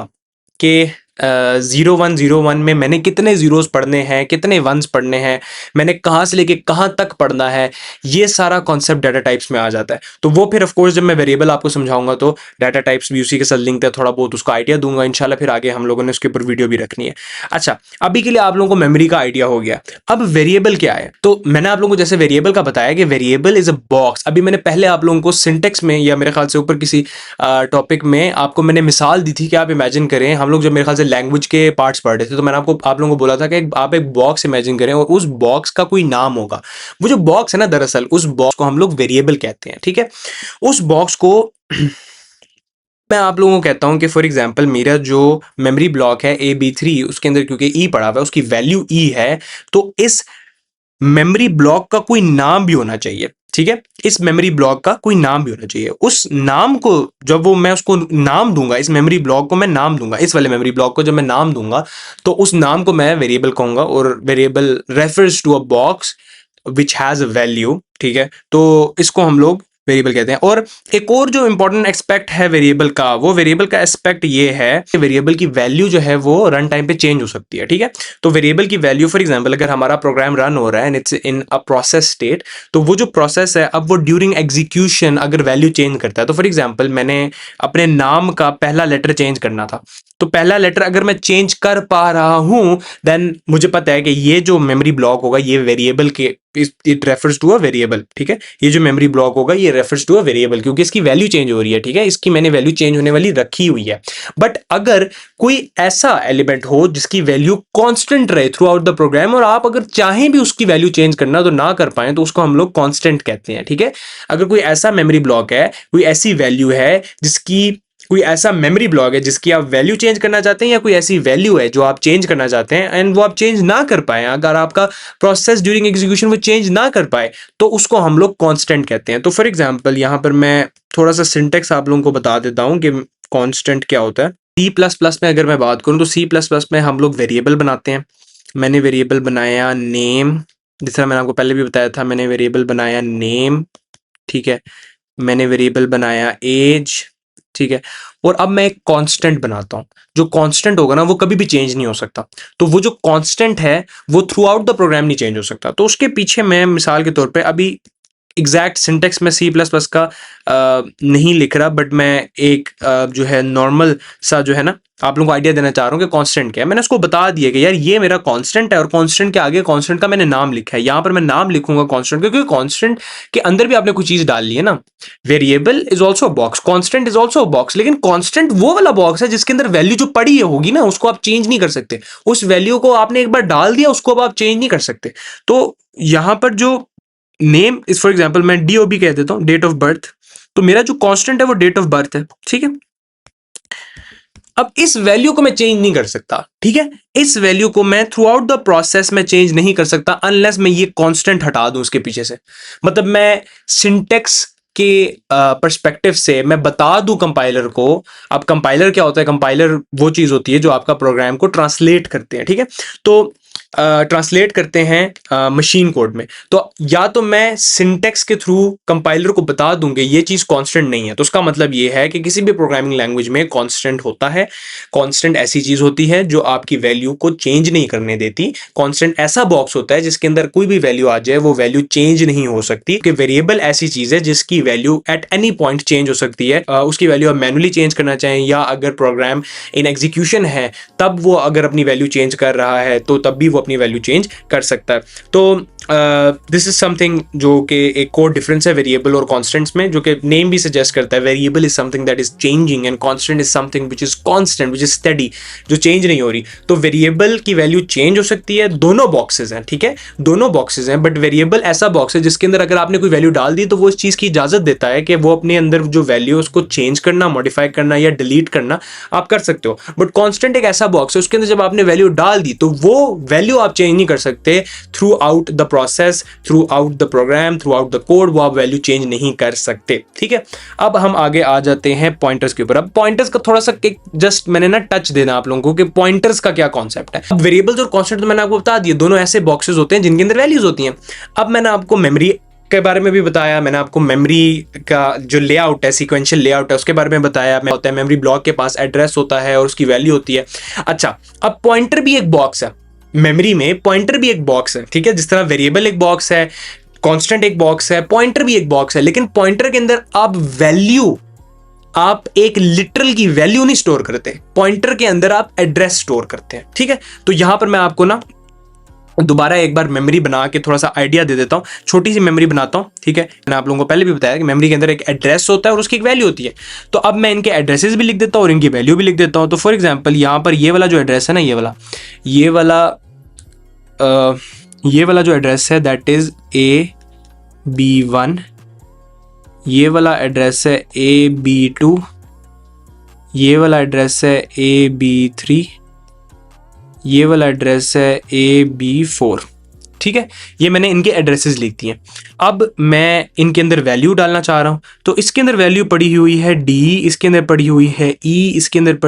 कि 0101 में मैंने कितने जीरोस पढ़ने हैं, कितने वंस पढ़ने हैं, मैंने कहाँ से लेके कहाँ तक पढ़ना है, ये सारा कॉन्सेप्ट डाटा टाइप्स में आ जाता है। तो वो फिर ऑफ कोर्स जब मैं वेरिएबल आपको समझाऊंगा तो डाटा टाइप्स भी उसी के साथ लिंक है, थोड़ा बहुत उसका आइडिया दूंगा इंशाल्लाह। फिर आगे हम लोगों ने उसके ऊपर वीडियो भी रखनी है। अच्छा, अभी के लिए आप लोगों को मेमोरी का आइडिया हो गया। अब वेरिएबल क्या है, तो मैंने आप लोगों को जैसे वेरिएबल का बताया कि वेरिएबल इज अ बॉक्स। अभी मैंने पहले आप लोगों को सिंटेक्स में या मेरे ख्याल से ऊपर किसी टॉपिक में आपको मैंने मिसाल दी थी कि आप इमेजिन करें, हम लोग जब मेरे ख्याल से लैंग्वेज के पार्ट्स पढ़ रहे थे तो मैंने आप लोगों को बोला था कि आप एक बॉक्स इमेजिन करें और उस बॉक्स का कोई नाम होगा। वो जो बॉक्स है ना, दरअसल उस बॉक्स को हम लोग वेरिएबल कहते हैं, ठीक है। उस बॉक्स को मैं आप लोगों को कहता हूं कि फॉर एग्जांपल मेरा जो मेमोरी ब्लॉक है AB3, उसके अंदर क्योंकि ई पड़ा हुआ है, उसकी वैल्यू ई है, तो इस मेमोरी ब्लॉक का कोई नाम भी होना चाहिए, ठीक है। इस मेमोरी ब्लॉक का कोई नाम भी होना चाहिए। उस नाम को जब मैं उसको नाम दूंगा, इस मेमोरी ब्लॉक को मैं नाम दूंगा, इस वाले मेमोरी ब्लॉक को जब मैं नाम दूंगा तो उस नाम को मैं वेरिएबल कहूंगा, और variable refers to a box which has a value, ठीक है। तो इसको हम लोग वेरिएबल कहते हैं। और एक और जो इंपॉर्टेंट एस्पेक्ट है वेरिएबल का, वो वेरिएबल का एस्पेक्ट ये है कि वेरिएबल की वैल्यू जो है वो रन टाइम पे चेंज हो सकती है, ठीक है। तो वेरिएबल की वैल्यू, फॉर एग्जांपल अगर हमारा प्रोग्राम रन हो रहा है and it's in a process state, तो वो जो प्रोसेस है अब वो ड्यूरिंग एग्जीक्यूशन अगर वैल्यू चेंज करता है, तो फॉर एग्जांपल मैंने अपने नाम का पहला लेटर चेंज करना था, तो पहला लेटर अगर मैं चेंज कर पा रहा हूं, देन मुझे पता है कि ये जो मेमोरी ब्लॉक होगा ये वेरिएबल के, it refers to a variable, ठीक है। ये जो मेमोरी ब्लॉक होगा ये रेफर्स टू अ वेरिएबल, क्योंकि इसकी वैल्यू चेंज हो रही है, ठीक है, इसकी मैंने वैल्यू चेंज होने वाली रखी हुई है। बट अगर कोई ऐसा एलिमेंट हो जिसकी वैल्यू कांस्टेंट रहे थ्रू आउट द प्रोग्राम, और आप अगर चाहें भी उसकी वैल्यू चेंज करना तो ना कर पाए, तो उसको हम लोग कांस्टेंट कहते हैं, ठीक है। अगर कोई ऐसा मेमोरी ब्लॉक है, कोई ऐसी वैल्यू है जिसकी, कोई ऐसा मेमोरी ब्लॉक है जिसकी आप वैल्यू चेंज करना चाहते हैं, या कोई ऐसी वैल्यू है जो आप चेंज करना चाहते हैं एंड वो आप चेंज ना कर पाए, अगर आपका प्रोसेस ड्यूरिंग एग्जीक्यूशन वो चेंज ना कर पाए, तो उसको हम लोग कांस्टेंट कहते हैं। तो फॉर एग्जांपल यहाँ पर मैं थोड़ा सा सिंटेक्स आप लोगों को बता देता हूँ कि कांस्टेंट क्या होता है। सी प्लस प्लस में अगर मैं बात करूँ तो सी प्लस प्लस में हम लोग वेरिएबल बनाते हैं। मैंने वेरिएबल बनाया नेम, जिस तरह मैंने आपको पहले भी बताया था, मैंने वेरिएबल बनाया नेम, ठीक है। मैंने वेरिएबल बनाया एज, ठीक है। और अब मैं एक कांस्टेंट बनाता हूं। जो कांस्टेंट होगा ना वो कभी भी चेंज नहीं हो सकता। तो वो जो कांस्टेंट है वो थ्रू आउट द प्रोग्राम नहीं चेंज हो सकता। तो उसके पीछे मैं मिसाल के तौर पे अभी एग्जैक्ट सिंटेक्स में सी प्लस प्लस का नहीं लिख रहा, बट मैं एक जो है नॉर्मल सा जो है ना आप लोगों को आइडिया देना चाह रहा हूँ कि कांस्टेंट क्या है। मैंने उसको बता दिया कि यार ये मेरा कांस्टेंट है, और कांस्टेंट के आगे कांस्टेंट का मैंने नाम लिखा है। यहाँ पर मैं नाम लिखूंगा कांस्टेंट, क्योंकि कांस्टेंट के अंदर भी आपने कोई चीज डाल ली है ना। Variable is also a box, constant is also a box, लेकिन कांस्टेंट वो वाला बॉक्स है जिसके अंदर वैल्यू जो पड़ी होगी ना उसको आप चेंज नहीं कर सकते। उस वैल्यू को आपने एक बार डाल दिया, उसको अब आप चेंज नहीं कर सकते। तो यहाँ पर जो नेम इज फॉर एग्जाम्पल मैं DOB कह देता हूं, डेट ऑफ बर्थ, तो मेरा जो कांस्टेंट है वो डेट ऑफ बर्थ है, ठीक है। अब इस वैल्यू को मैं चेंज नहीं कर सकता, ठीक है। इस वैल्यू को मैं थ्रू आउट द प्रोसेस में चेंज नहीं कर सकता अनलेस मैं ये कांस्टेंट हटा दूं उसके पीछे से। मतलब मैं सिंटेक्स के पर्सपेक्टिव से मैं बता दूं कंपाइलर को। अब कंपाइलर क्या होता है, कंपाइलर वो चीज होती है जो आपका प्रोग्राम को ट्रांसलेट करते हैं, ठीक है। तो ट्रांसलेट करते हैं मशीन कोड में, तो या तो मैं सिंटेक्स के थ्रू कंपाइलर को बता दूंगे ये चीज़ कांस्टेंट नहीं है, तो उसका मतलब ये है कि किसी भी प्रोग्रामिंग लैंग्वेज में कांस्टेंट होता है। कांस्टेंट ऐसी चीज़ होती है जो आपकी वैल्यू को चेंज नहीं करने देती। कांस्टेंट ऐसा बॉक्स होता है जिसके अंदर कोई भी वैल्यू आ जाए वो वैल्यू चेंज नहीं हो सकती। कि वेरिएबल ऐसी चीज़ है जिसकी value at any point change हो सकती है। उसकी वैल्यू आप मैनुअली चेंज करना चाहें या अगर प्रोग्राम इन एग्जीक्यूशन है तब वो अगर अपनी वैल्यू चेंज कर रहा है तो तब भी वो अपनी वैल्यू चेंज कर सकता है। तो दिस इज समथिंग जो कि एक कोर डिफरेंस है वेरिएबल और कॉन्स्टेंट्स में, जो कि नेम भी सजेस्ट करता है। Variable is something that is changing and constant is something which is constant which is study, जो चेंज नहीं हो रही। तो वेरिएबल की वैल्यू चेंज हो सकती है, दोनों बॉक्सेज हैं, ठीक है, दोनों बॉक्सेज हैं, बट वेरिएबल ऐसा बॉक्स है जिसके अंदर अगर आपने कोई वैल्यू डाल दी तो वो इस चीज़ की इजाजत देता है कि वो अपने अंदर जो वैल्यू है उसको चेंज करना, मॉडिफाई करना या डिलीट करना आप कर सकते हो। बट कॉन्स्टेंट एक ऐसा बॉक्स है उसके अंदर जब आपने वैल्यू डाल दी तो वो वैल्यू आप चेंज नहीं कर सकते throughout the process, throughout the program, throughout the code, वो आप वैल्यू चेंज नहीं कर सकते, ठीक है। अब हम आगे आ जाते हैं पॉइंटर्स के ऊपर। अब पॉइंटर्स का थोड़ा सा जस्ट मैंने ना टच देना आप लोगों को कि पॉइंटर्स का क्या कॉन्सेप्ट है। अब वेरिएबल्स और कॉन्स्टेंट तो मैंने आपको बता दिया, दोनों ऐसे बॉक्सेस होते हैं जिनके अंदर वैल्यूज होती हैं। अब मैंने आपको मेमोरी के बारे में भी बताया, मैंने आपको मेमोरी का जो लेआउट है, सीक्वेंशियल लेआउट है, उसके बारे में बताया। मैं होता है मेमोरी ब्लॉक के पास एड्रेस होता है और उसकी वैल्यू होती है। अच्छा, अब पॉइंटर भी एक बॉक्स है, मेमोरी में पॉइंटर भी एक बॉक्स है, ठीक है। जिस तरह वेरिएबल एक बॉक्स है, कांस्टेंट एक बॉक्स है, पॉइंटर भी एक बॉक्स है, लेकिन पॉइंटर के अंदर आप एक लिटरल की वैल्यू नहीं स्टोर करते, पॉइंटर के अंदर आप एड्रेस स्टोर करते हैं, ठीक है। तो यहां पर मैं आपको ना दोबारा एक बार मेमोरी बना के थोड़ा सा आइडिया दे देता हूँ, छोटी सी मेमोरी बनाता हूँ, ठीक है। मैंने आप लोगों को पहले भी बताया कि मेमोरी के अंदर एक एड्रेस होता है और उसकी एक वैल्यू होती है। तो अब मैं इनके एड्रेसेस भी लिख देता हूँ और इनकी वैल्यू भी लिख देता हूँ। तो फॉर एग्जांपल यहाँ पर ये वाला जो एड्रेस है ना, ये वाला जो एड्रेस है दैट इज AB1, ये वाला एड्रेस है AB2, ये वाला एड्रेस है AB3, ये वाला एड्रेस है AB4, ठीक है। ये मैंने इनके एड्रेसेस लिख दिए। अब मैं इनके अंदर वैल्यू डालना चाह रहा हूं, तो इसके अंदर वैल्यू पड़ी हुई है D, इसके अंदर पड़ी हुई है E, इसके अंदर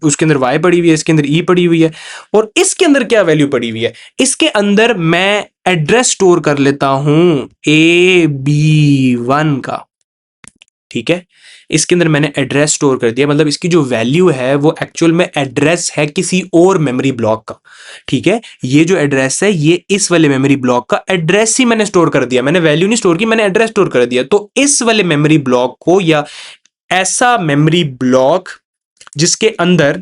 उसके अंदर Y पड़ी हुई है, इसके अंदर E पड़ी हुई है, और इसके अंदर क्या वैल्यू पड़ी हुई है, इसके अंदर मैं एड्रेस स्टोर कर लेता हूं AB1 का, ठीक है। इसके अंदर मैंने एड्रेस स्टोर कर दिया, मतलब इसकी जो वैल्यू है वो एक्चुअल में एड्रेस है किसी और मेमोरी ब्लॉक का, ठीक है। ये जो एड्रेस है ये इस वाले मेमोरी ब्लॉक का एड्रेस ही मैंने स्टोर कर दिया, मैंने वैल्यू नहीं स्टोर की, मैंने एड्रेस स्टोर कर दिया। तो इस वाले मेमोरी ब्लॉक को, या ऐसा मेमोरी ब्लॉक जिसके अंदर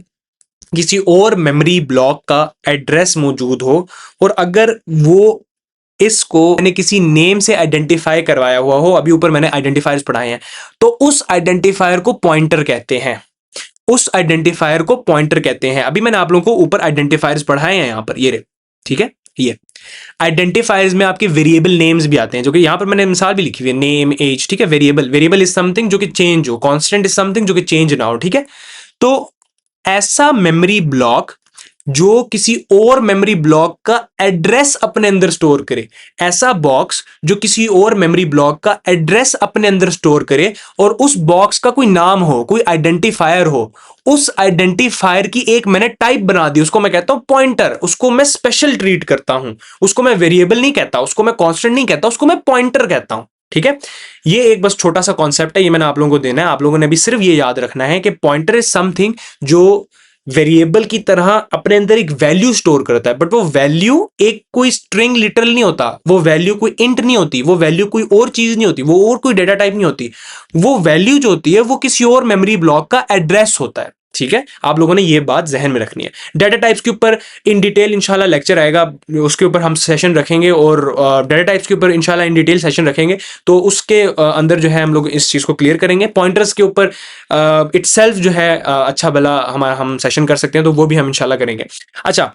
किसी और मेमोरी ब्लॉक का एड्रेस मौजूद हो, और अगर वो इसको मैंने किसी नेम से आइडेंटिफाई करवाया हुआ हो, अभी ऊपर मैंने आइडेंटिफायर्स पढ़ाए हैं, तो उस आइडेंटिफायर को पॉइंटर कहते हैं, उस आइडेंटिफायर को पॉइंटर कहते हैं। अभी मैंने आप लोगों को ऊपर आइडेंटिफायर्स पढ़ाए हैं, यहां पर ये रहे, ठीक है। ये आइडेंटिफायर्स में आपके वेरिएबल नेम्स भी आते हैं, जो कि यहां पर मैंने मिसाल भी लिखी हुई है, नेम, एज, ठीक है। वेरिएबल इज समथिंग जो कि चेंज हो, कांस्टेंट इज समथिंग जो कि चेंज ना हो, ठीक है। तो ऐसा मेमोरी ब्लॉक जो किसी और मेमोरी ब्लॉक का एड्रेस अपने अंदर स्टोर करे, ऐसा बॉक्स जो किसी और मेमोरी ब्लॉक का एड्रेस अपने अंदर स्टोर करे, और उस बॉक्स का कोई नाम हो, कोई आइडेंटिफायर हो, उस आइडेंटिफायर की एक मैंने टाइप बना दी, उसको मैं कहता हूं पॉइंटर, उसको मैं स्पेशल ट्रीट करता हूं, उसको मैं वेरिएबल नहीं कहता, उसको मैं कांस्टेंट नहीं कहता, उसको मैं पॉइंटर कहता हूं, ठीक है। ये एक बस छोटा सा कॉन्सेप्ट है, ये मैंने आप लोगों को देना है। आप लोगों ने भी सिर्फ ये याद रखना है कि पॉइंटर इज समथिंग जो वेरिएबल की तरह अपने अंदर एक वैल्यू स्टोर करता है, बट वो वैल्यू एक कोई स्ट्रिंग लिटरल नहीं होता, वो वैल्यू कोई इंट नहीं होती, वो वैल्यू कोई और चीज नहीं होती, वो और कोई डेटा टाइप नहीं होती। वो वैल्यू जो होती है वो किसी और मेमोरी ब्लॉक का एड्रेस होता है, ठीक है। आप लोगों ने ये बात जहन में रखनी है। डेटा टाइप्स के ऊपर इन डिटेल इंशाल्लाह लेक्चर आएगा, उसके ऊपर हम सेशन रखेंगे, और डेटा टाइप्स के ऊपर इंशाल्लाह इन डिटेल सेशन रखेंगे, तो उसके अंदर जो है हम लोग इस चीज़ को क्लियर करेंगे। पॉइंटर्स के ऊपर इटसेल्फ जो है अच्छा भला हम सेशन कर सकते हैं, तो वो भी हम इंशाल्लाह करेंगे। अच्छा,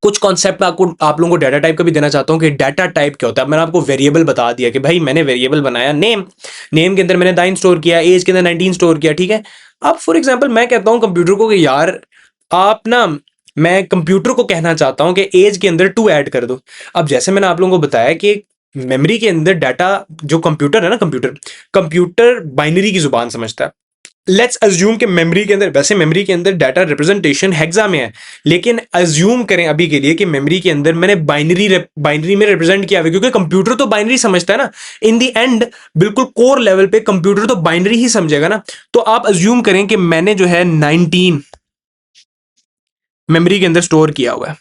कुछ कॉन्सेप्ट आप लोगों को डाटा टाइप का भी देना चाहता हूं कि डाटा टाइप क्या होता है। मैंने आपको वेरिएबल बता दिया कि भाई मैंने वेरिएबल बनाया नेम के अंदर मैंने 9 स्टोर किया, एज के अंदर 19 स्टोर किया, ठीक है। अब फॉर एग्जांपल मैं कहता हूं कंप्यूटर को कि यार आप ना, मैं कंप्यूटर को कहना चाहता हूं कि एज के अंदर 2 ऐड कर दो। अब जैसे मैंने आप लोगों को बताया कि मेमोरी के अंदर डाटा, जो कंप्यूटर है ना, कंप्यूटर बाइनरी की जुबान समझता है। लेट्स अज्यूम कि मेमोरी के अंदर, वैसे मेमोरी के अंदर डाटा रिप्रेजेंटेशन हेक्सा में है, लेकिन अज्यूम करें अभी के लिए कि मेमोरी के अंदर मैंने बाइनरी में रिप्रेजेंट किया हुआ, क्योंकि कंप्यूटर तो बाइनरी समझता है ना इन दी एंड, बिल्कुल कोर लेवल पे कंप्यूटर तो बाइनरी ही समझेगा ना। तो आप अज्यूम करें कि मैंने जो है 19 मेमोरी के अंदर स्टोर किया हुआ है,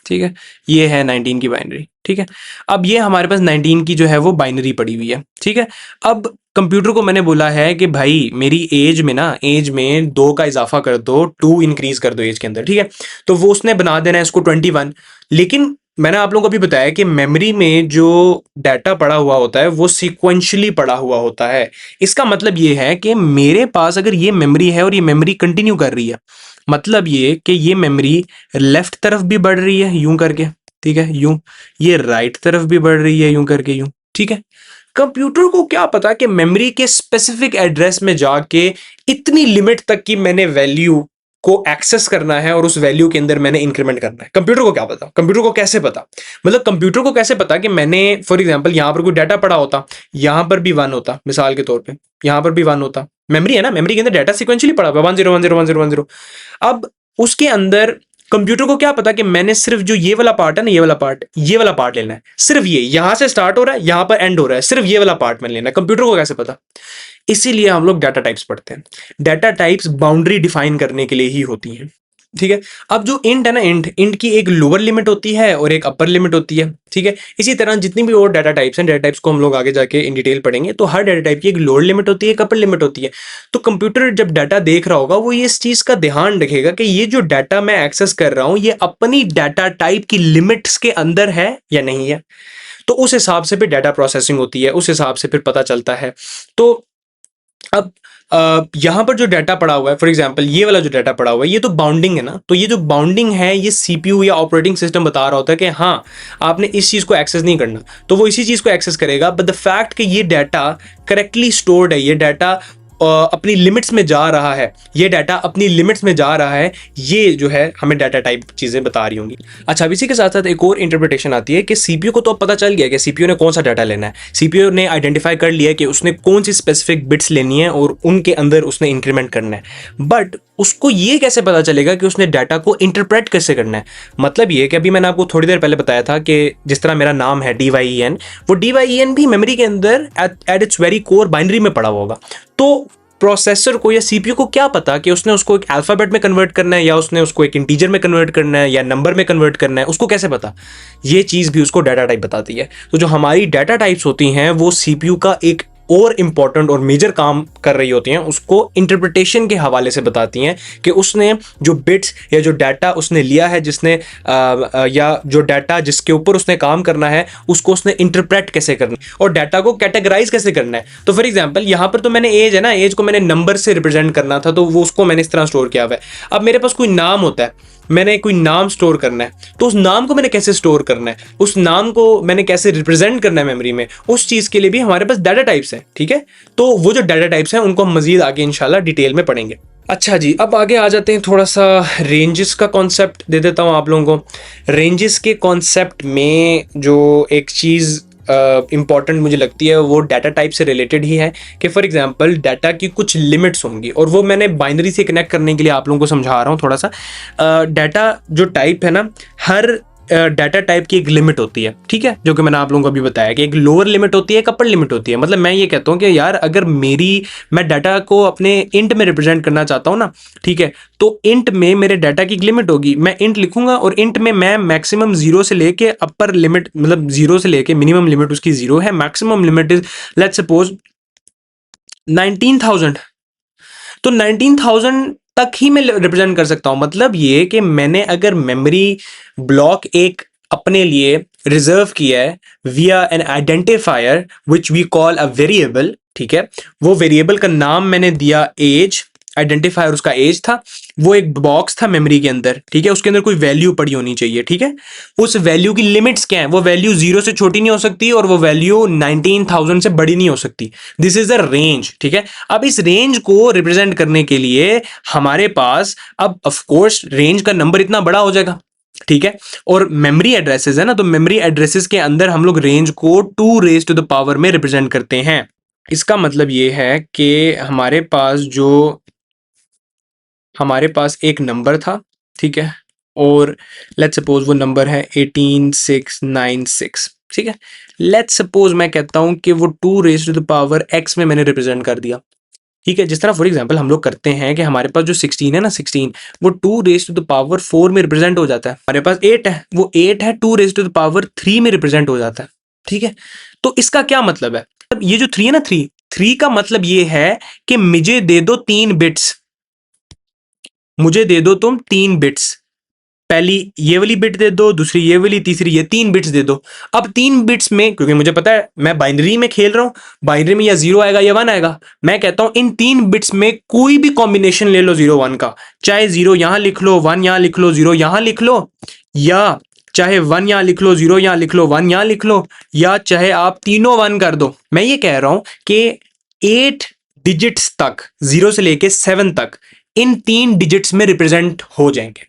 ठीक है, ये है 19 की बाइनरी, ठीक है। अब ये हमारे पास 19 की जो है वो बाइनरी पड़ी हुई है, ठीक है। अब कंप्यूटर को मैंने बोला है कि भाई मेरी एज में ना, एज में 2 का इजाफा कर दो, 2 इंक्रीज कर दो एज के अंदर, ठीक है। तो वो उसने बना देना है इसको 21। लेकिन मैंने आप लोगों को भी बताया कि मेमोरी में जो डाटा पड़ा हुआ होता है वो सीक्वेंशियली पड़ा हुआ होता है। इसका मतलब ये है कि मेरे पास अगर ये मेमोरी है और ये मेमोरी कंटिन्यू कर रही है, मतलब ये कि ये मेमोरी लेफ्ट तरफ भी बढ़ रही है यूं करके, ठीक है, यूं, ये राइट तरफ भी बढ़ रही है यूं करके, यूं, ठीक है। कंप्यूटर को क्या पता कि मेमोरी के स्पेसिफिक एड्रेस में जाके इतनी लिमिट तक की मैंने वैल्यू को एक्सेस करना है और उस वैल्यू के अंदर मैंने इंक्रीमेंट करना है। कंप्यूटर को क्या पता, कंप्यूटर को कैसे पता, मतलब कंप्यूटर को कैसे पता कि मैंने फॉर एग्जांपल यहां पर कोई डाटा पड़ा होता, यहां पर भी 1 होता, मिसाल के तौर पे यहां पर भी 1 होता, मेमोरी है ना, मेमोरी के अंदर डाटा सिक्वेंशियली पड़ा हुआ है 10 10 10 10 10। अब उसके अंदर कंप्यूटर को क्या पता कि मैंने सिर्फ जो ये वाला पार्ट है ना, ये वाला पार्ट लेना है, सिर्फ ये यहां से स्टार्ट हो रहा है यहां पर एंड हो रहा है, सिर्फ ये वाला पार्ट मैंने लेना है। कंप्यूटर को कैसे पता? इसीलिए हम लोग डाटा टाइप्स पढ़ते हैं। डाटा टाइप्स बाउंड्री डिफाइन करने के लिए ही होती हैं, ठीक है। अब जो इंट है ना, इंट की एक लोअर लिमिट होती है और एक अपर लिमिट होती है, ठीक है। इसी तरह जितनी भी और डाटा टाइप्स हैं, डाटा टाइप्स को हम लोग आगे जाके इन डिटेल पढ़ेंगे, तो हर डाटा टाइप की एक लोअर लिमिट होती है, एक अपर लिमिट होती है। तो कंप्यूटर जब डाटा देख रहा होगा वो ये इस चीज का ध्यान रखेगा कि ये जो डाटा मैं एक्सेस कर रहा हूं ये अपनी डाटा टाइप की लिमिट्स के अंदर है या नहीं है। तो उस हिसाब से फिर डाटा प्रोसेसिंग होती है, उस हिसाब से फिर पता चलता है। तो अब यहाँ पर जो डाटा पड़ा हुआ है, फॉर एग्जांपल ये वाला जो डाटा पड़ा हुआ है, ये तो बाउंडिंग है ना, तो ये जो बाउंडिंग है ये सीपीयू या ऑपरेटिंग सिस्टम बता रहा होता है कि हाँ आपने इस चीज़ को एक्सेस नहीं करना, तो वो इसी चीज़ को एक्सेस करेगा। बट द फैक्ट कि ये डाटा करेक्टली स्टोर्ड है, ये डाटा अपनी लिमिट्स में जा रहा है, ये डाटा अपनी लिमिट्स में जा रहा है, ये जो है हमें डाटा टाइप चीज़ें बता रही होंगी। अच्छा, अब इसी के साथ साथ एक और इंटरप्रिटेशन आती है कि सीपीयू को तो अब पता चल गया कि सीपीयू ने कौन सा डाटा लेना है, सीपीयू ने आइडेंटिफाई कर लिया कि उसने कौन सी स्पेसिफिक बिट्स लेनी है और उनके अंदर उसने इंक्रीमेंट करना है। बट उसको ये कैसे पता चलेगा कि उसने डाटा को इंटरप्रेट कैसे करना है? मतलब ये कि अभी मैंने आपको थोड़ी देर पहले बताया था कि जिस तरह मेरा नाम है DYEN, वो DYEN भी मेमोरी के अंदर at its very core binary में पड़ा होगा। तो प्रोसेसर को या सीपीयू को क्या पता कि उसने उसको एक अल्फाबेट में कन्वर्ट करना है या उसने उसको एक इंटीजर में कन्वर्ट करना है या नंबर में कन्वर्ट करना है, उसको कैसे पता? ये चीज़ भी उसको डाटा टाइप बताती है। तो जो हमारी डाटा टाइप्स होती हैं वो सीपीयू का एक और इंपॉर्टेंट और मेजर काम कर रही होती हैं, उसको इंटरप्रिटेशन के हवाले से बताती हैं कि उसने जो बिट्स या जो डाटा उसने लिया है, जिसने या जो डाटा जिसके ऊपर उसने काम करना है उसको उसने इंटरप्रेट कैसे करना है और डाटा को कैटेगराइज कैसे करना है। तो फॉर एग्जांपल यहाँ पर तो मैंने एज है ना, एज को मैंने नंबर से रिप्रेजेंट करना था, तो वो उसको मैंने इस तरह स्टोर किया हुआ है। अब मेरे पास कोई नाम होता है, मैंने कोई नाम स्टोर करना है, तो उस नाम को मैंने कैसे स्टोर करना है, उस नाम को मैंने कैसे रिप्रेजेंट करना है मेमोरी में, उस चीज़ के लिए भी हमारे पास डाटा टाइप्स हैं, ठीक है। तो वो जो डाटा टाइप्स हैं उनको हम मजीद आगे इंशाल्लाह डिटेल में पढ़ेंगे। अच्छा जी, अब आगे आ जाते हैं, थोड़ा सा रेंजेस का कॉन्सेप्ट दे देता हूँ आप लोगों को। रेंजेस के कॉन्सेप्ट में जो एक चीज़ इंपॉर्टेंट मुझे लगती है वो डाटा टाइप से रिलेटेड ही है कि फॉर एग्जांपल डाटा की कुछ लिमिट्स होंगी, और वो मैंने बाइनरी से कनेक्ट करने के लिए आप लोगों को समझा रहा हूँ थोड़ा सा। डाटा जो टाइप है ना, हर डाटा टाइप की एक लिमिट होती है, ठीक है, जो कि मैंने आप लोगों को अभी बताया कि एक लोअर लिमिट होती है, एक अपर लिमिट होती है। मतलब मैं ये कहता हूँ कि यार अगर मैं डाटा को अपने इंट में रिप्रेजेंट करना चाहता हूँ ना, ठीक है, तो इंट में मेरे डाटा की एक लिमिट होगी, मैं इंट लिखूंगा और इंट में मैं मैक्सिमम 0 से लेके अपर लिमिट, मतलब 0 से लेके मिनिमम लिमिट उसकी 0 है, maximum limit is let's suppose 19,000। तो 19,000 तक ही मैं रिप्रेजेंट कर सकता हूं। मतलब ये कि मैंने अगर मेमोरी ब्लॉक एक अपने लिए रिजर्व किया है via an identifier which we call a variable, ठीक है, वो वेरिएबल का नाम मैंने दिया एज, आइडेंटिफायर उसका एज था, वो एक बॉक्स था मेमोरी के अंदर, ठीक है, उसके अंदर कोई वैल्यू पड़ी होनी चाहिए, ठीक है। उस वैल्यू की लिमिट्स क्या है? वो वैल्यू 0 से छोटी नहीं हो सकती और वो वैल्यू 19,000 से बड़ी नहीं हो सकती। दिस इज अ रेंज, ठीक है। अब इस रेंज को रिप्रेजेंट करने के लिए हमारे पास अब ऑफ कोर्स रेंज का नंबर इतना बड़ा हो जाएगा, ठीक है, और मेमोरी एड्रेसेस है ना, तो मेमोरी एड्रेसेस के अंदर हम लोग रेंज को 2 रेज टू द पावर में रिप्रेजेंट करते हैं। इसका मतलब ये है कि हमारे पास एक नंबर था, ठीक है, और लेट्स सपोज वो नंबर है 18696, ठीक है। लेट्स सपोज मैं कहता हूं कि वो 2 raise to the power x में मैंने रिप्रेजेंट कर दिया, ठीक है। जिस तरह फॉर एग्जांपल हम लोग करते हैं कि हमारे पास जो 16 है ना, 16 वो 2 रेज टू द पावर 4 में रिप्रेजेंट हो जाता है। हमारे पास 8 है, वो 8 है 2 रेज टू द पावर 3 में रिप्रेजेंट हो जाता है, ठीक है। तो इसका क्या मतलब है, ये जो 3 है ना, 3 का मतलब ये है कि मुझे दे दो 3 बिट्स, मुझे दे दो तुम 3 बिट्स, पहली ये वाली बिट दे दो, दूसरी ये वाली, तीसरी ये, 3 बिट्स दे दो। अब 3 बिट्स में, क्योंकि मुझे पता है मैं बाइनरी में खेल रहा हूं, बाइनरी में या 0 आएगा या 1 आएगा, मैं कहता हूं इन 3 बिट्स में कोई भी कॉम्बिनेशन ले लो 0 1 का, चाहे 0 यहां लिख लो, 1 यहां लिख लो, 0 यहां लिख लो, या चाहे 1 यहां लिख लो, 0 यहां लिख लो, 1 यहां लिख लो, या चाहे आप तीनों 1 कर दो। मैं ये कह रहा हूं कि 8 डिजिट्स तक, 0 से लेके 7 तक, इन 3 डिजिट्स में रिप्रेजेंट हो जाएंगे,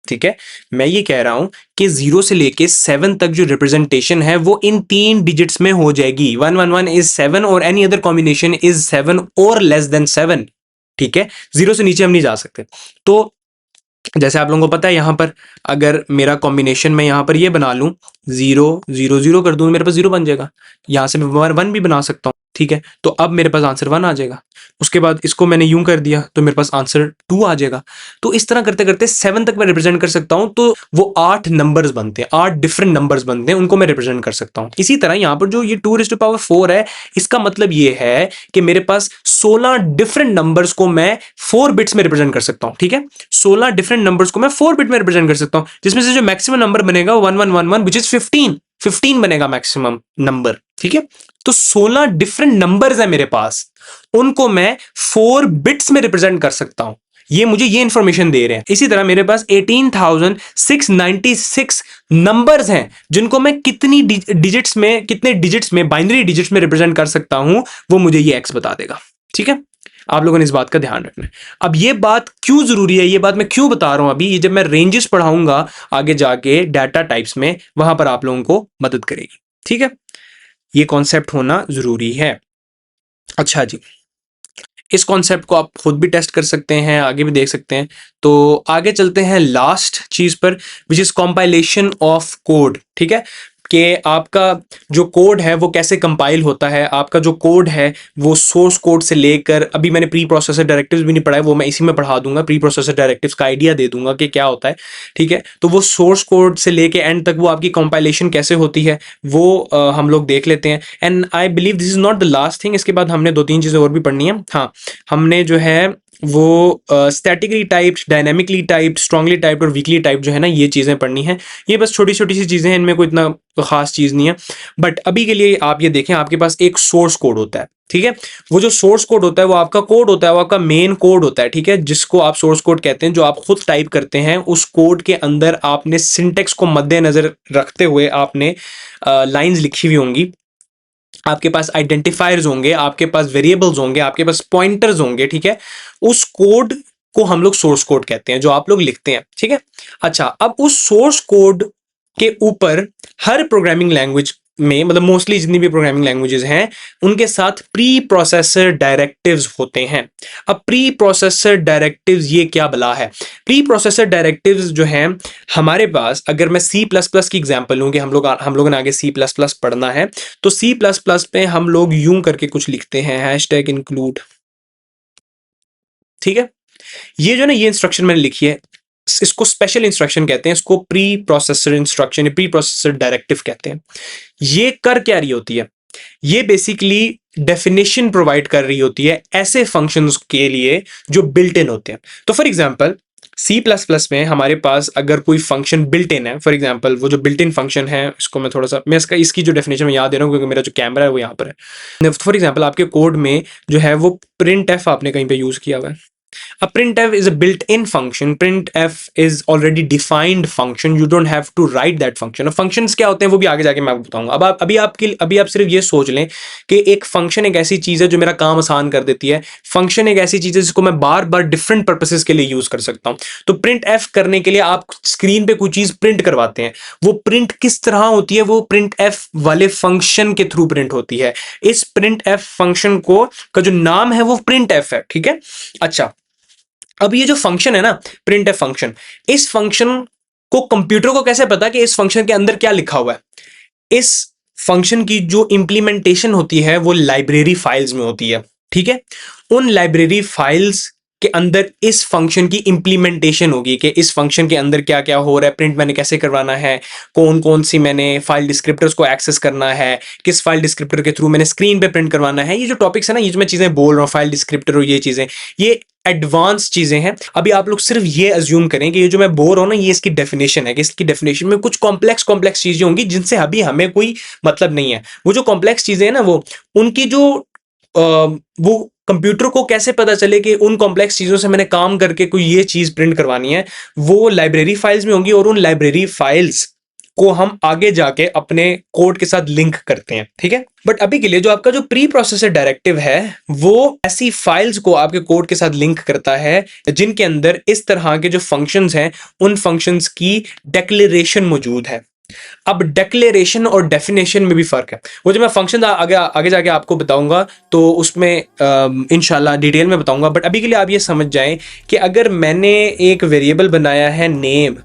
ठीक है। मैं ये कह रहा हूं कि 0 से लेके 7 तक जो रिप्रेजेंटेशन है वो इन 3 डिजिट्स में हो जाएगी। 111 इज 7 और एनी अदर कॉम्बिनेशन इज 7 और लेस देन 7, ठीक है। 0 से नीचे हम नहीं जा सकते। तो जैसे आप लोगों को पता है, यहां पर अगर मेरा कॉम्बिनेशन मैं यहां पर ये बना लूं, 0 0 0 कर दूं, मेरे पास 0 बन जाएगा। यहां से मैं 1 भी बना सकता हूं, ठीक है। तो अब मेरे पास आंसर 1 आ जाएगा। उसके बाद इसको मैंने यूं कर दिया तो मेरे पास आंसर 2 आ जाएगा। तो इस तरह करते करते 7 तक मैं रिप्रेजेंट कर सकता हूं। तो वो 8 नंबर्स बनते हैं, 8 डिफरेंट नंबर्स बनते हैं, उनको मैं रिप्रेजेंट कर सकता हूं। इसी तरह यहां पर जो ये 2 raised to power 4 है, इसका मतलब ये है कि मेरे पास 16 डिफरेंट नंबर्स को मैं 4 बिट्स में रिप्रेजेंट कर सकता हूं, ठीक है। 16 डिफरेंट नंबर्स को मैं 4 बिट में रिप्रेजेंट कर सकता हूं, जिसमें से जो मैक्सिमम नंबर बनेगा 1111 विच इज 15 बनेगा मैक्सिमम नंबर, ठीक है। तो 16 डिफरेंट नंबर्स है मेरे पास, उनको मैं 4 बिट्स में रिप्रेजेंट कर सकता हूं। ये मुझे ये इंफॉर्मेशन दे रहे हैं। इसी तरह मेरे पास 18,696 नंबर्स हैं, जिनको मैं कितनी डिजिट्स में, कितने डिजिट्स में, बाइनरी डिजिट्स में रिप्रेजेंट कर सकता हूं, वो मुझे ये एक्स बता देगा, ठीक है। आप लोगों ने इस बात का ध्यान रखना है। अब ये बात क्यों जरूरी है, ये बात मैं क्यों बता रहा हूं अभी, ये जब मैं रेंजेस पढ़ाऊंगा आगे जाके डाटा टाइप्स में, वहां पर आप लोगों को मदद करेगी, ठीक है। ये कॉन्सेप्ट होना जरूरी है। अच्छा जी, इस कॉन्सेप्ट को आप खुद भी टेस्ट कर सकते हैं, आगे भी देख सकते हैं। तो आगे चलते हैं लास्ट चीज पर, which is compilation of code, ठीक है। कि आपका जो कोड है वो कैसे कंपाइल होता है। आपका जो कोड है वो सोर्स कोड से लेकर, अभी मैंने प्री प्रोसेसर डायरेक्टिव्स भी नहीं पढ़ा है, वो मैं इसी में पढ़ा दूंगा। प्री प्रोसेसर डायरेक्टिव्स का आइडिया दे दूंगा कि क्या होता है, ठीक है। तो वो सोर्स कोड से लेके एंड तक वो आपकी कंपाइलेशन कैसे होती है, वो हम लोग देख लेते हैं। And I believe this is not the last thing, इसके बाद हमने 2-3 चीज़ें और भी पढ़नी है। हाँ, हमने जो है वो statically typed, dynamically typed, strongly typed और वीकली टाइप्ड जो है ना, ये चीज़ें पढ़नी है। ये बस छोटी छोटी सी चीज़ें हैं, इनमें कोई इतना तो खास चीज़ नहीं है। बट अभी के लिए आप ये देखें, आपके पास एक सोर्स कोड होता है, ठीक है। वो जो सोर्स कोड होता है वो आपका कोड होता है, वो आपका मेन कोड होता है, ठीक है, जिसको आप सोर्स कोड कहते हैं, जो आप खुद टाइप करते हैं। उस कोड के अंदर आपने सिंटेक्स को मद्देनजर रखते हुए आपने लाइंस लिखी हुई होंगी, आपके पास आइडेंटिफायर्स होंगे, आपके पास वेरिएबल्स होंगे, आपके पास पॉइंटर्स होंगे, ठीक है। उस कोड को हम लोग सोर्स कोड कहते हैं, जो आप लोग लिखते हैं, ठीक है। अच्छा, अब उस सोर्स कोड के ऊपर हर प्रोग्रामिंग लैंग्वेज में, मतलब मोस्टली जितनी भी प्रोग्रामिंग लैंग्वेजेस हैं, उनके साथ प्री प्रोसेसर डायरेक्टिव्स होते हैं। अब प्री प्रोसेसर डायरेक्टिव्स ये क्या बला है? प्री प्रोसेसर डायरेक्टिव्स जो हैं हमारे पास, अगर मैं सी प्लस प्लस की एग्जांपल लूं कि हम लोगों ने आगे सी प्लस प्लस पढ़ना है, तो सी प्लस प्लस पे हम लोग यूं करके कुछ लिखते हैं, हैशटैग इंक्लूड, ठीक है। ये जो ना, ये इंस्ट्रक्शन मैंने लिखी है, इसको स्पेशल इंस्ट्रक्शन कहते हैं, इसको pre processor instruction, pre processor directive कहते हैं। ये कर क्या रही होती है? ये बेसिकली डेफिनेशन प्रोवाइड कर रही होती है ऐसे फंक्शंस के लिए जो बिल्ट इन होते हैं। तो for example C plus plus में हमारे पास अगर कोई फंक्शन बिल्ट इन है, फॉर एग्जांपल वो जो बिल्ट इन फंक्शन है, इसको मैं थोड़ा सा, मैं इसकी जो डेफिनेशन में याद दे रहा हूँ, क्योंकि मेरा जो कैमरा है वो यहाँ पर है। फॉर एग्जांपल आपके कोड में जो है वो प्रिंट एफ आपने कहीं पे यूज किया हुआ है, A printf is a built-in function. Printf is already defined function. You don't have to write that function. अब functions क्या होते हैं वो भी आगे जाके मैं आपको बताऊंगा. अब आप अभी आप सिर्फ ये सोच लें कि एक function एक ऐसी चीज़ है जो मेरा काम आसान कर देती है. function एक ऐसी चीज़ है जिसको मैं बार बार different purposes के लिए यूज कर सकता हूँ. तो printf करने के लिए आप स्क्रीन पे कोई चीज़ प्रिंट करवाते हैं. वो प्रिंट किस तरह होती है? वो printf वाले फंक्शन के थ्रू प्रिंट होती है. इस printf फंक्शन को का जो नाम है वो printf है. ठीक है. अच्छा, अब ये जो फंक्शन है ना, प्रिंट फंक्शन, इस फंक्शन को कंप्यूटर को कैसे पता कि इस फंक्शन के अंदर क्या लिखा हुआ है? इस फंक्शन की जो इंप्लीमेंटेशन होती है वो लाइब्रेरी फाइल्स में होती है. ठीक है. उन लाइब्रेरी फाइल्स के अंदर इस फंक्शन की इंप्लीमेंटेशन होगी कि इस फंक्शन के अंदर क्या क्या हो रहा है, प्रिंट मैंने कैसे करवाना है, कौन कौन सी मैंने फाइल डिस्क्रिप्टर्स को एक्सेस करना है, किस फाइल डिस्क्रिप्टर के थ्रू मैंने स्क्रीन पे प्रिंट करवाना है. ये जो टॉपिक्स है ना, ये जो मैं चीजें बोल रहा हूँ, फाइल डिस्क्रिप्टर और ये चीजें, ये एडवांस चीजें हैं. अभी आप लोग सिर्फ ये अज्यूम करें कि ये जो मैं बोल रहा हूं ना, ये इसकी डेफिनेशन है, कि इसकी डेफिनेशन में कुछ कॉम्प्लेक्स चीजें होंगी जिनसे अभी हमें कोई मतलब नहीं है. वो जो कॉम्प्लेक्स चीजें हैं ना, वो उनकी जो वो कंप्यूटर को कैसे पता चले कि उन कॉम्प्लेक्स चीजों से मैंने काम करके कोई ये चीज प्रिंट करवानी है, वो लाइब्रेरी फाइल्स में होंगी. और उन लाइब्रेरी फाइल्स को हम आगे जाके अपने कोड के साथ लिंक करते हैं. ठीक है. बट अभी के लिए जो आपका जो प्री प्रोसेसर डायरेक्टिव है वो ऐसी फाइल्स को आपके कोड के साथ लिंक करता है जिनके अंदर इस तरह के जो फंक्शंस हैं उन फंक्शंस की डिक्लेरेशन मौजूद है. अब डिक्लेरेशन और डेफिनेशन में भी फर्क है. वो जो मैं फंक्शन आगे आगे जाके आपको बताऊंगा तो उसमें इंशाल्लाह डिटेल में बताऊंगा. बट अभी के लिए आप ये समझ जाएं कि अगर मैंने एक वेरिएबल बनाया है नेम,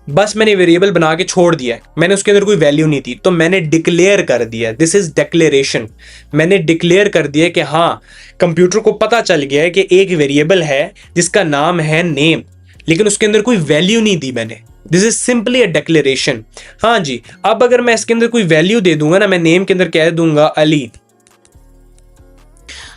बस मैंने वेरिएबल बना के छोड़ दिया है, मैंने उसके अंदर कोई वैल्यू नहीं थी, तो मैंने डिक्लेयर कर दिया. This is declaration. मैंने डिक्लेयर कर दिया कि हाँ, कंप्यूटर को पता चल गया है कि एक वेरिएबल है जिसका नाम है नेम, लेकिन उसके अंदर कोई वैल्यू नहीं दी मैंने. This is simply a declaration. हाँ जी. अब अगर मैं इसके अंदर कोई वैल्यू दे दूंगा ना, मैं नेम के अंदर कह दूंगा अली,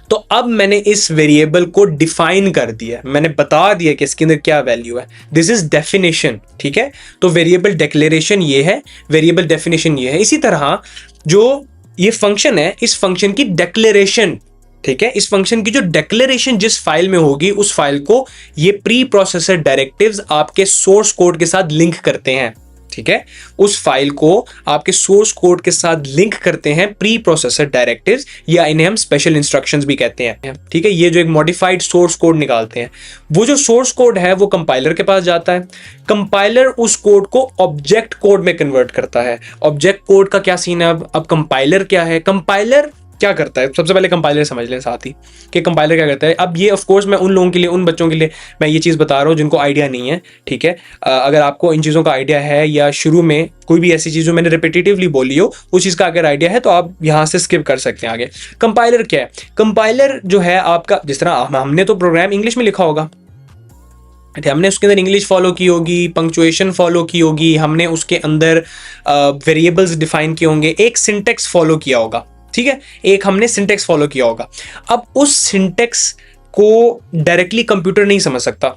तो अब मैंने इस वेरिएबल को डिफाइन कर दिया, मैंने बता दिया कि इसके अंदर क्या वैल्यू है. This is definition. ठीक है. तो वेरिएबल डिक्लेरेशन ये है, वेरिएबल डेफिनेशन ये है. इसी तरह जो ये फंक्शन है, इस फंक्शन की डिक्लेरेशन, ठीक है, इस फंक्शन की जो डिक्लेरेशन जिस फाइल में होगी उस फाइल को ये प्री प्रोसेसर डायरेक्टिव्स आपके सोर्स कोड के साथ लिंक करते हैं. ठीक है. उस फाइल को आपके सोर्स कोड के साथ लिंक करते हैं प्री प्रोसेसर डायरेक्टिव्स, या इन्हें हम स्पेशल इंस्ट्रक्शंस भी कहते हैं. ठीक है. ये जो एक मॉडिफाइड सोर्स कोड निकालते हैं, वो जो सोर्स कोड है वो कंपाइलर के पास जाता है. कंपाइलर उस कोड को ऑब्जेक्ट कोड में कन्वर्ट करता है. ऑब्जेक्ट कोड का क्या सीन है? अब कंपाइलर क्या है? कंपाइलर क्या करता है? सबसे पहले कंपाइलर समझ लें साथ ही कि कंपाइलर क्या करता है. अब ये ऑफ कोर्स मैं उन लोगों के लिए, उन बच्चों के लिए मैं ये चीज़ बता रहा हूँ जिनको आइडिया नहीं है. ठीक है. अगर आपको इन चीज़ों का आइडिया है या शुरू में कोई भी ऐसी चीज़ जो मैंने रिपीटेटिवली बोली हो उस चीज़ का अगर आइडिया है तो आप यहाँ से स्किप कर सकते हैं आगे. कंपाइलर क्या है? कंपाइलर जो है आपका, जिस तरह हमने तो प्रोग्राम इंग्लिश में लिखा होगा, हमने उसके अंदर इंग्लिश फॉलो की होगी, पंक्चुएशन फॉलो की होगी, हमने उसके अंदर वेरिएबल्स डिफाइन किए होंगे, एक सिंटेक्स फॉलो किया होगा. ठीक है. एक हमने सिंटेक्स फॉलो किया होगा. अब उस सिंटेक्स को डायरेक्टली कंप्यूटर नहीं समझ सकता.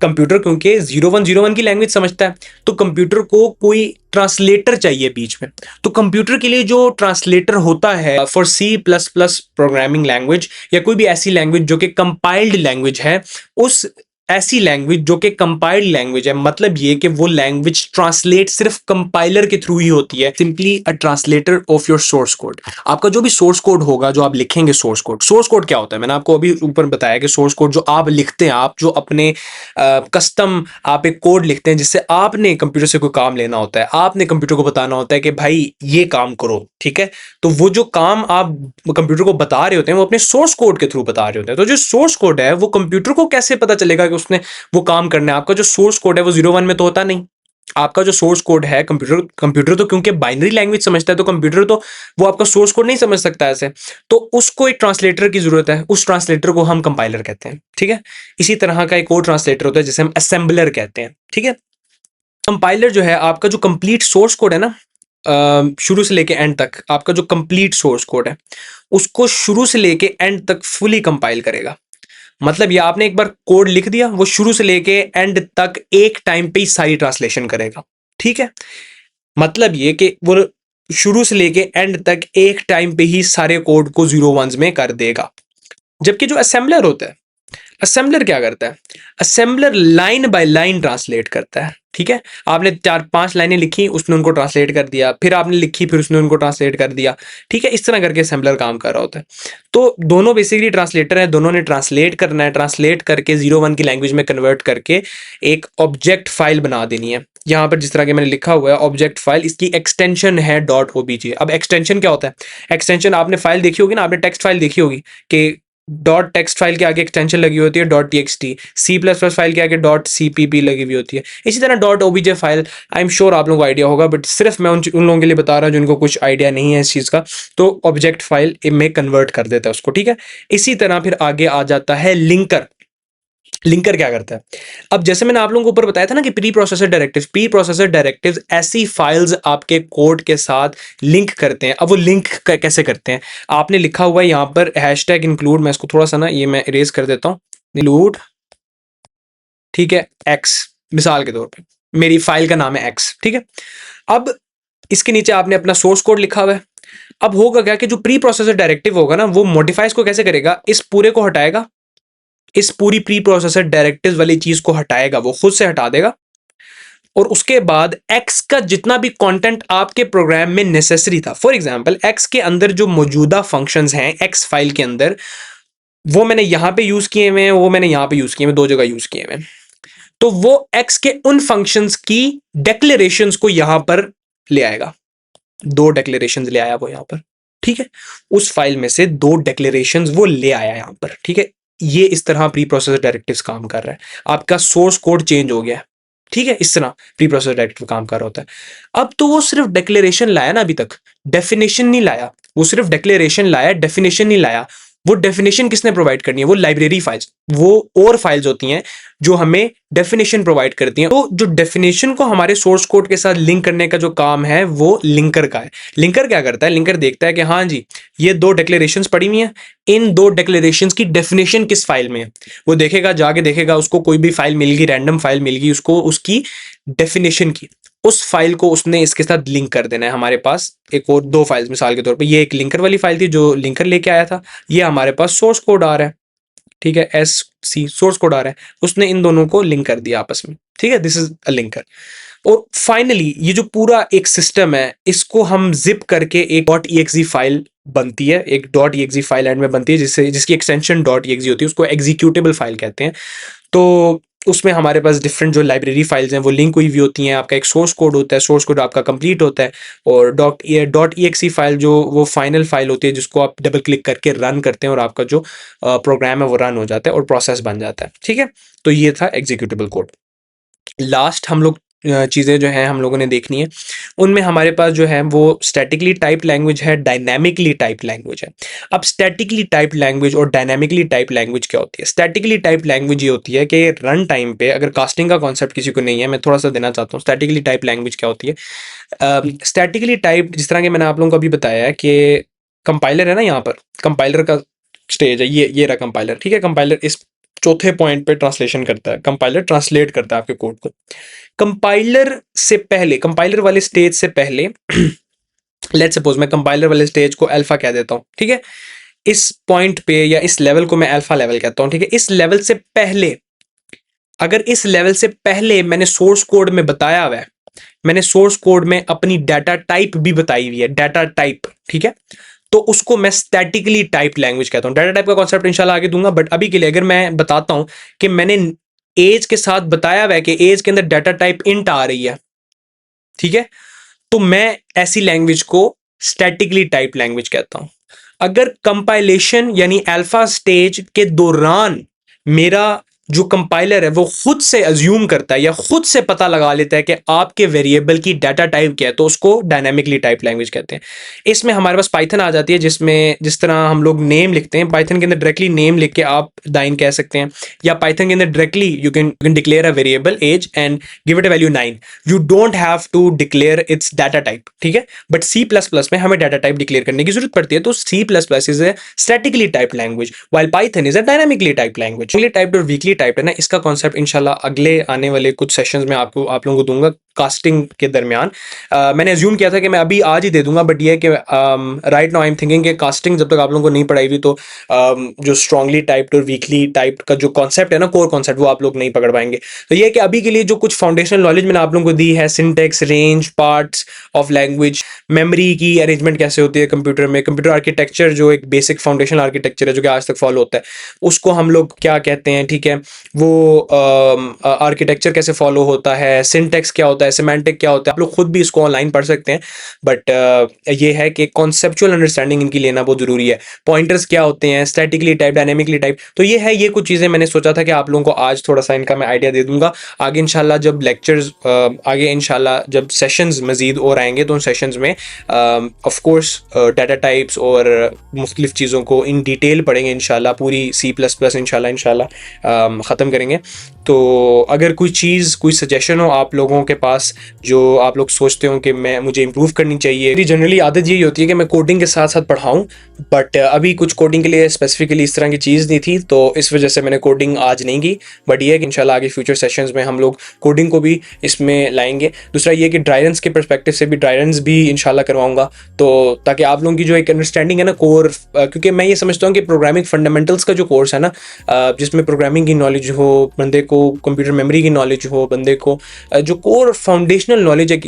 कंप्यूटर क्योंकि 0101 की लैंग्वेज समझता है, तो कंप्यूटर को कोई ट्रांसलेटर चाहिए बीच में. तो कंप्यूटर के लिए जो ट्रांसलेटर होता है फॉर C++ प्रोग्रामिंग लैंग्वेज या कोई भी ऐसी लैंग्वेज जो कि कंपाइल्ड लैंग्वेज है, उस ऐसी लैंग्वेज जो कि कंपाइल्ड लैंग्वेज है, मतलब ये कि वो लैंग्वेज ट्रांसलेट सिर्फ कंपाइलर के थ्रू ही होती है. Simply a translator of your source code. आपका जो भी सोर्स कोड होगा, जो आप लिखेंगे सोर्स कोड क्या होता है? मैंने आपको अभी ऊपर बताया कि सोर्स कोड जो आप लिखते हैं, आप जो अपने कस्टम आप एक कोड लिखते हैं जिससे आपने कंप्यूटर से कोई काम लेना होता है, आपने कंप्यूटर को बताना होता है कि भाई ये काम करो. ठीक है. तो वो जो काम आप कंप्यूटर को बता रहे होते हैं वो अपने सोर्स कोड के थ्रू बता रहे होते हैं. तो जो सोर्स कोड है वो कंप्यूटर को कैसे पता चलेगा कि उसने वो काम करना है? आपका जो सोर्स कोड है वो 01 में तो होता नहीं. आपका जो सोर्स कोड है, कंप्यूटर तो क्योंकि बाइनरी लैंग्वेज समझता है, तो कंप्यूटर तो वो आपका सोर्स कोड नहीं समझ सकता ऐसे. तो उसको एक ट्रांसलेटर की जरूरत है. उस ट्रांसलेटर को हम कंपाइलर कहते हैं. ठीक है. इसी तरह का एक और ट्रांसलेटर होता है जिसे हम असेंबलर कहते हैं. ठीक है. कंपाइलर जो है आपका जो कंप्लीट सोर्स कोड है ना, शुरू से लेके एंड तक, आपका जो कंप्लीट सोर्स कोड है उसको शुरू से लेके एंड तक फुली कंपाइल करेगा. मतलब ये आपने एक बार कोड लिख दिया, वो शुरू से लेके एंड तक एक टाइम पे ही सारी ट्रांसलेशन करेगा. ठीक है. मतलब ये कि वो शुरू से लेके एंड तक एक टाइम पे ही सारे कोड को 0 1s में कर देगा. जबकि जो असेंबलर होता है, असेंबलर क्या करता है? Assembler line by line translate करता है, ठीक है। आपने 4-5 लाइनें लिखी, उसने उनको ट्रांसलेट कर दिया, फिर आपने लिखी, फिर उसने उनको ट्रांसलेट कर दिया, ठीक है। इस तरह करके असेंबलर काम कर रहा होता है। तो दोनों बेसिकली ट्रांसलेटर है, दोनों ने ट्रांसलेट करना है, ट्रांसलेट करके 01 की लैंग्वेज में कन्वर्ट करके एक ऑब्जेक्ट फाइल बना देनी है। यहाँ पर जिस तरह के मैंने लिखा हुआ है ऑब्जेक्ट फाइल, इसकी एक्सटेंशन है .obj। अब एक्सटेंशन क्या होता है? एक्सटेंशन आपने फाइल देखी होगी ना, आपने टेक्स्ट फाइल देखी होगी कि डॉट टेक्स्ट फाइल के आगे एक्सटेंशन लगी होती है डॉट टीएक्सटी, C++ फाइल के आगे डॉट CPP लगी हुई होती है। इसी तरह dot OBJ file, I am sure आप लोगों को आइडिया होगा, बट सिर्फ मैं उन लोगों के लिए बता रहा हूँ जिनको कुछ आइडिया नहीं है इस चीज़ का। तो ऑब्जेक्ट फाइल में कन्वर्ट कर देता है उसको, ठीक है। इसी तरह फिर आगे आ जाता है लिंकर। लिंकर क्या करता है? अब जैसे मैंने आप लोगों को ऊपर बताया था ना कि प्री प्रोसेसर डायरेक्टिव्स ऐसी फाइल्स आपके कोड के साथ लिंक करते हैं। अब वो लिंक कैसे करते हैं? आपने लिखा हुआ है यहाँ पर हैशटैग इंक्लूड, मैं इसको थोड़ा सा ना ये मैं इरेज कर देता हूँ, इंक्लूड, ठीक है, एक्स, मिसाल के तौर पे मेरी फाइल का नाम है एक्स, ठीक है। अब इसके नीचे आपने अपना सोर्स कोड लिखा हुआ है। अब होगा क्या कि जो प्री प्रोसेसर डायरेक्टिव होगा ना, वो मॉडिफाइज को कैसे करेगा? इस पूरे को हटाएगा, इस पूरी प्री प्रोसेसर डायरेक्टिव वाली चीज को हटाएगा, वो खुद से हटा देगा। और उसके बाद एक्स का जितना भी कंटेंट आपके प्रोग्राम में नेसेसरी था, फॉर एग्जांपल एक्स के अंदर जो मौजूदा फंक्शंस हैं एक्स फाइल के अंदर, वो मैंने यहां पे यूज किए हुए हैं, वो मैंने यहां पे यूज किए हुए, दो जगह यूज किए हुए हैं। तो वो एक्स के उन फंक्शंस की डेक्लेरेशंस को यहां पर ले आएगा। दो डेक्लेरेशंस ले आया वो यहां पर, ठीक है। उस फाइल में से दो डेक्लेरेशंस वो ले आया यहां पर, ठीक है। ये इस तरह प्री प्रोसेसर डायरेक्टिव्स काम कर रहा है। आपका सोर्स कोड चेंज हो गया है, ठीक है। इस तरह प्री प्रोसेसर डायरेक्टिव काम कर रहा होता है। अब तो वो सिर्फ डेक्लेरेशन लाया ना, अभी तक डेफिनेशन नहीं लाया। वो सिर्फ डेक्लेरेशन लाया, डेफिनेशन नहीं लाया। वो डेफिनेशन किसने प्रोवाइड करनी है? वो लाइब्रेरी फाइल्स, वो और फाइल्स होती हैं जो हमें डेफिनेशन प्रोवाइड करती हैं। तो जो डेफिनेशन को हमारे सोर्स कोड के साथ लिंक करने का जो काम है वो लिंकर का है। लिंकर क्या करता है? लिंकर देखता है कि हाँ जी, ये दो डेक्लेरेशंस पड़ी हुई हैं, इन दो डेक्लेरेशंस की डेफिनेशन किस फाइल में है। वो देखेगा, जाके देखेगा, उसको कोई भी फाइल मिल गई, रैंडम फाइल मिल गई उसको, उसकी डेफिनेशन की, उस फाइल को उसने इसके साथ लिंक कर देना है। हमारे पास एक और दो फाइल्स, मिसाल के तौर पे ये एक लिंकर वाली फाइल थी जो लिंकर लेके आया था, ये हमारे पास सोर्स कोड आ रहा है, ठीक है, SC सोर्स कोड आ रहा है, उसने इन दोनों को लिंक कर दिया आपस में, ठीक है। This is a linker. और फाइनली ये जो पूरा एक सिस्टम है, इसको हम जिप करके एक .exe फाइल बनती है, एक .exe फाइल एंड में बनती है, जिसकी एक्सटेंशन .exe होती है, उसको एग्जीक्यूटेबल फाइल कहते हैं। तो उसमें हमारे पास डिफरेंट जो लाइब्रेरी फाइल्स हैं वो लिंक हुई हुई होती हैं। आपका एक सोर्स कोड होता है, सोर्स कोड आपका कंप्लीट होता है, और .exe फाइल जो वो फाइनल फाइल होती है जिसको आप डबल क्लिक करके रन करते हैं और आपका जो प्रोग्राम है वो रन हो जाता है और प्रोसेस बन जाता है, ठीक है। तो ये था एग्जीक्यूटेबल कोड। लास्ट हम लोग चीज़ें जो हैं हम लोगों ने देखनी है, उनमें हमारे पास जो है वो स्टैटिकली टाइप लैंग्वेज है, डायनामिकली टाइप लैंग्वेज है। अब स्टैटिकली टाइप लैंग्वेज और डायनामिकली टाइप लैंग्वेज क्या होती है? स्टैटिकली टाइप लैंग्वेज ये होती है कि रन टाइम पे, अगर कास्टिंग का कॉन्सेप्ट किसी को नहीं है, मैं थोड़ा सा देना चाहता हूँ। स्टैटिकली टाइप लैंग्वेज क्या होती है? स्टैटिकली टाइप, जिस तरह के मैंने आप लोगों को अभी बताया है कि कंपाइलर है ना, यहाँ पर कंपाइलर का स्टेज है, ये रहा कंपाइलर, ठीक है। कंपाइलर इस चौथे पॉइंट पे ट्रांसलेशन करता है, कंपाइलर ट्रांसलेट करता है आपके कोड को। कंपाइलर से पहले, कंपाइलर वाले स्टेज से पहले लेट्स सपोज मैं कंपाइलर वाले स्टेज को अल्फा कह देता हूं, ठीक है। इस पॉइंट पे या इस लेवल को मैं अल्फा लेवल कहता हूं, ठीक है। इस लेवल से पहले, अगर इस लेवल से पहले मैंने सोर्स कोड में बताया हुआ है, मैंने सोर्स कोड में अपनी डाटा टाइप भी बताई हुई है, डाटा टाइप, ठीक है, तो उसको मैं स्टैटिकली टाइप लैंग्वेज कहता हूं। डाटा टाइप का कॉन्सेप्ट इंशाल्लाह आगे दूंगा, बट अभी के लिए अगर मैं बताता हूं कि मैंने एज के साथ बताया हुआ है कि एज के अंदर डाटा टाइप इंट आ रही है, ठीक है, तो मैं ऐसी लैंग्वेज को स्टैटिकली टाइप लैंग्वेज कहता हूं। अगर कंपाइलेशन यानी अल्फा स्टेज के दौरान मेरा जो कंपाइलर है वो खुद से अज्यूम करता है या खुद से पता लगा लेता है कि आपके वेरिएबल की डाटा टाइप क्या है, तो उसको डायनामिकली टाइप लैंग्वेज कहते हैं। इसमें हमारे पास पाइथन आ जाती है, जिसमें जिस तरह हम लोग नेम लिखते हैं, पाइथन के अंदर डायरेक्टली नेम लिख के आप दाइन कह सकते हैं, या पाइथन के अंदर directly you can declare a variable as and give it a value 9। You don't have to declare its data type, ठीक है। बट C++ में हमें डाटा टाइप डिक्लेयर करने की जरूरत पड़ती है, तो C++ is a statically type language while Python is a dynamically type language. Typed और वीकली टाइप्ड है ना, इसका कॉन्सेप्ट इंशाल्लाह अगले आने वाले कुछ सेशंस में आप लोगों को दूंगा। कास्टिंग के दरमियान। मैंने एज्यूम किया था कि मैं अभी आज ही दे दूंगा, बट ये है कि right now I am thinking कि कास्टिंग जब तक आप लोगों को नहीं पढ़ाई हुई तो जो स्ट्रांगली टाइप्ड और वीकली टाइप्ड का जो कॉन्सेप्ट है ना, कोर कॉन्सेप्ट, वो आप लोग नहीं पकड़ पाएंगे। तो ये है कि अभी के लिए जो कुछ फाउंडेशनल नॉलेज मैंने आप लोगों को दी है, syntax, range, parts of language, memory की अरेंजमेंट कैसे होती है कंप्यूटर में, कंप्यूटर आर्किटेक्चर जो एक बेसिक फाउंडेशनल आर्किटेक्चर है जो कि आज तक फॉलो होता है, उसको हम लोग क्या कहते हैं, ठीक है, वो आर्किटेक्चर कैसे फॉलो होता है, सिंटेक्स क्या होता है, सिमेंटिक क्या होता है, आप लोग खुद भी इसको ऑनलाइन पढ़ सकते हैं। बट ये है कि कॉन्सेप्चुअल अंडरस्टैंडिंग इनकी लेना बहुत जरूरी है। पॉइंटर्स क्या होते हैं, स्टैटिकली टाइप, डायनेमिकली टाइप, तो ये है, ये कुछ चीज़ें मैंने सोचा था कि आप लोगों को आज थोड़ा सा इनका मैं आइडिया दे दूंगा। आगे इंशाल्लाह जब लेक्चर्स, आगे इंशाल्लाह जब सेशंस मजीद और आएंगे तो उन सेशंस में ऑफ कोर्स डाटा टाइप्स और मुख्तलिफ चीज़ों को इन डिटेल पढ़ेंगे इंशाल्लाह। पूरी C++ इंशाल्लाह ख़त्म करेंगे। तो अगर कोई चीज़, कोई सजेशन हो आप लोगों के पास जो आप लोग सोचते हो कि मुझे इम्प्रूव करनी चाहिए, मेरी जनरली आदत यही होती है कि मैं कोडिंग के साथ साथ पढ़ाऊँ, बट अभी कुछ कोडिंग के लिए स्पेसिफिकली इस तरह की चीज़ नहीं थी, तो इस वजह से मैंने कोडिंग आज नहीं की। बट ये है कि इंशाल्लाह आगे फ्यूचर सेशंस में हम लोग कोडिंग को भी इसमें लाएंगे। दूसरा ये कि ड्राई रन्स के परस्पेक्टिव से भी ड्राई रन्स भी इंशाल्लाह करवाऊंगा, तो ताकि आप लोगों की जो एक अंडरस्टैंडिंग है ना कोर, क्योंकि मैं ये समझता हूँ कि प्रोग्रामिंग फंडामेंटल्स का जो कोर्स है ना, जिसमें प्रोग्रामिंग की नॉलेज हो, बंदे को कंप्यूटर मेमोरी की नॉलेज हो, बंदे को जो कोर फाउंडेशनल नॉलेज है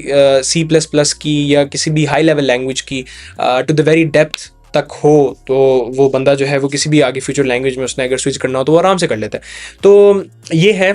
C++ की या किसी भी हाई लेवल लैंग्वेज की टू द वेरी डेप्थ तक हो, तो वो बंदा जो है वो किसी भी आगे फ्यूचर लैंग्वेज में उसने अगर स्विच करना हो तो वो आराम से कर लेता है। तो ये है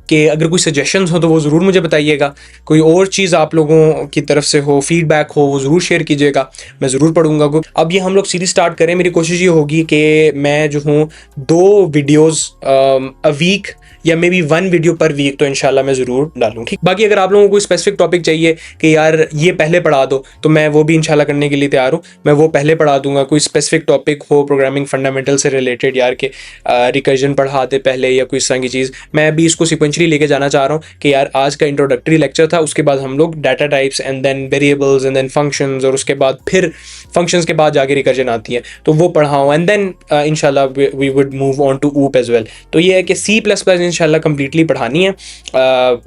कि अगर कोई सजेशंस हो तो वो ज़रूर मुझे बताइएगा। कोई और चीज़ आप लोगों की तरफ से हो, फीडबैक हो, वो ज़रूर शेयर कीजिएगा, मैं ज़रूर पढ़ूंगा। अब ये हम लोग सीरीज स्टार्ट करें, मेरी कोशिश ये होगी कि मैं जो हूँ 2 वीडियोज़ अ वीक या maybe 1 video per week तो इंशाल्लाह मैं ज़रूर डालूँ। ठीक, बाकी अगर आप लोगों को कोई स्पेसिफिक टॉपिक चाहिए कि यार ये पहले पढ़ा दो, तो मैं वो भी इंशाल्लाह करने के लिए तैयार हूँ, मैं वो पहले पढ़ा दूंगा। कोई स्पेसिफिक टॉपिक हो प्रोग्रामिंग फंडामेंटल से रिलेटेड, यार के रिकर्जन पढ़ा दे पहले या कोई इस तरह की चीज़, मैं अभी इसको सिक्वेंशली लेके जाना चाह रहा हूँ कि यार आज का इंट्रोडक्टरी लेक्चर था, उसके बाद हम लोग data types and then variables and then functions, और उसके बाद फिर फंक्शंस के बाद जाके रिकर्जन आती है, तो वो पढ़ाऊँ एंड देन इंशाल्लाह we would move on to OOP as well. तो ये है कि C++ इंशाल्लाह कंप्लीटली पढ़ानी है।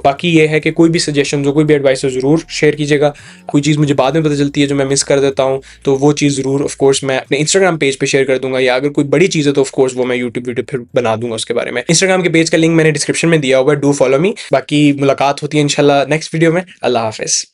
बाकी ये है कि कोई भी सजेशन हो, कोई भी एडवाइस हो, ज़रूर शेयर कीजिएगा। कोई चीज़ मुझे बाद में पता चलती है जो मैं मिस कर देता हूँ, तो वो चीज़ ज़रूर ऑफ कोर्स मैं अपने इंस्टाग्राम पेज पे शेयर कर दूंगा, या अगर कोई बड़ी चीज़ है तो ऑफ कोर्स वो मैं यूट्यूब वीडियो फिर बना दूंगा उसके बारे में। इंस्टाग्राम के पेज का लिंक मैंने डिस्क्रिप्शन में दिया हुआ है, डू फॉलो मी। बाकी मुलाकात होती है इंशाल्लाह नेक्स्ट वीडियो में। अल्लाह हाफिज़।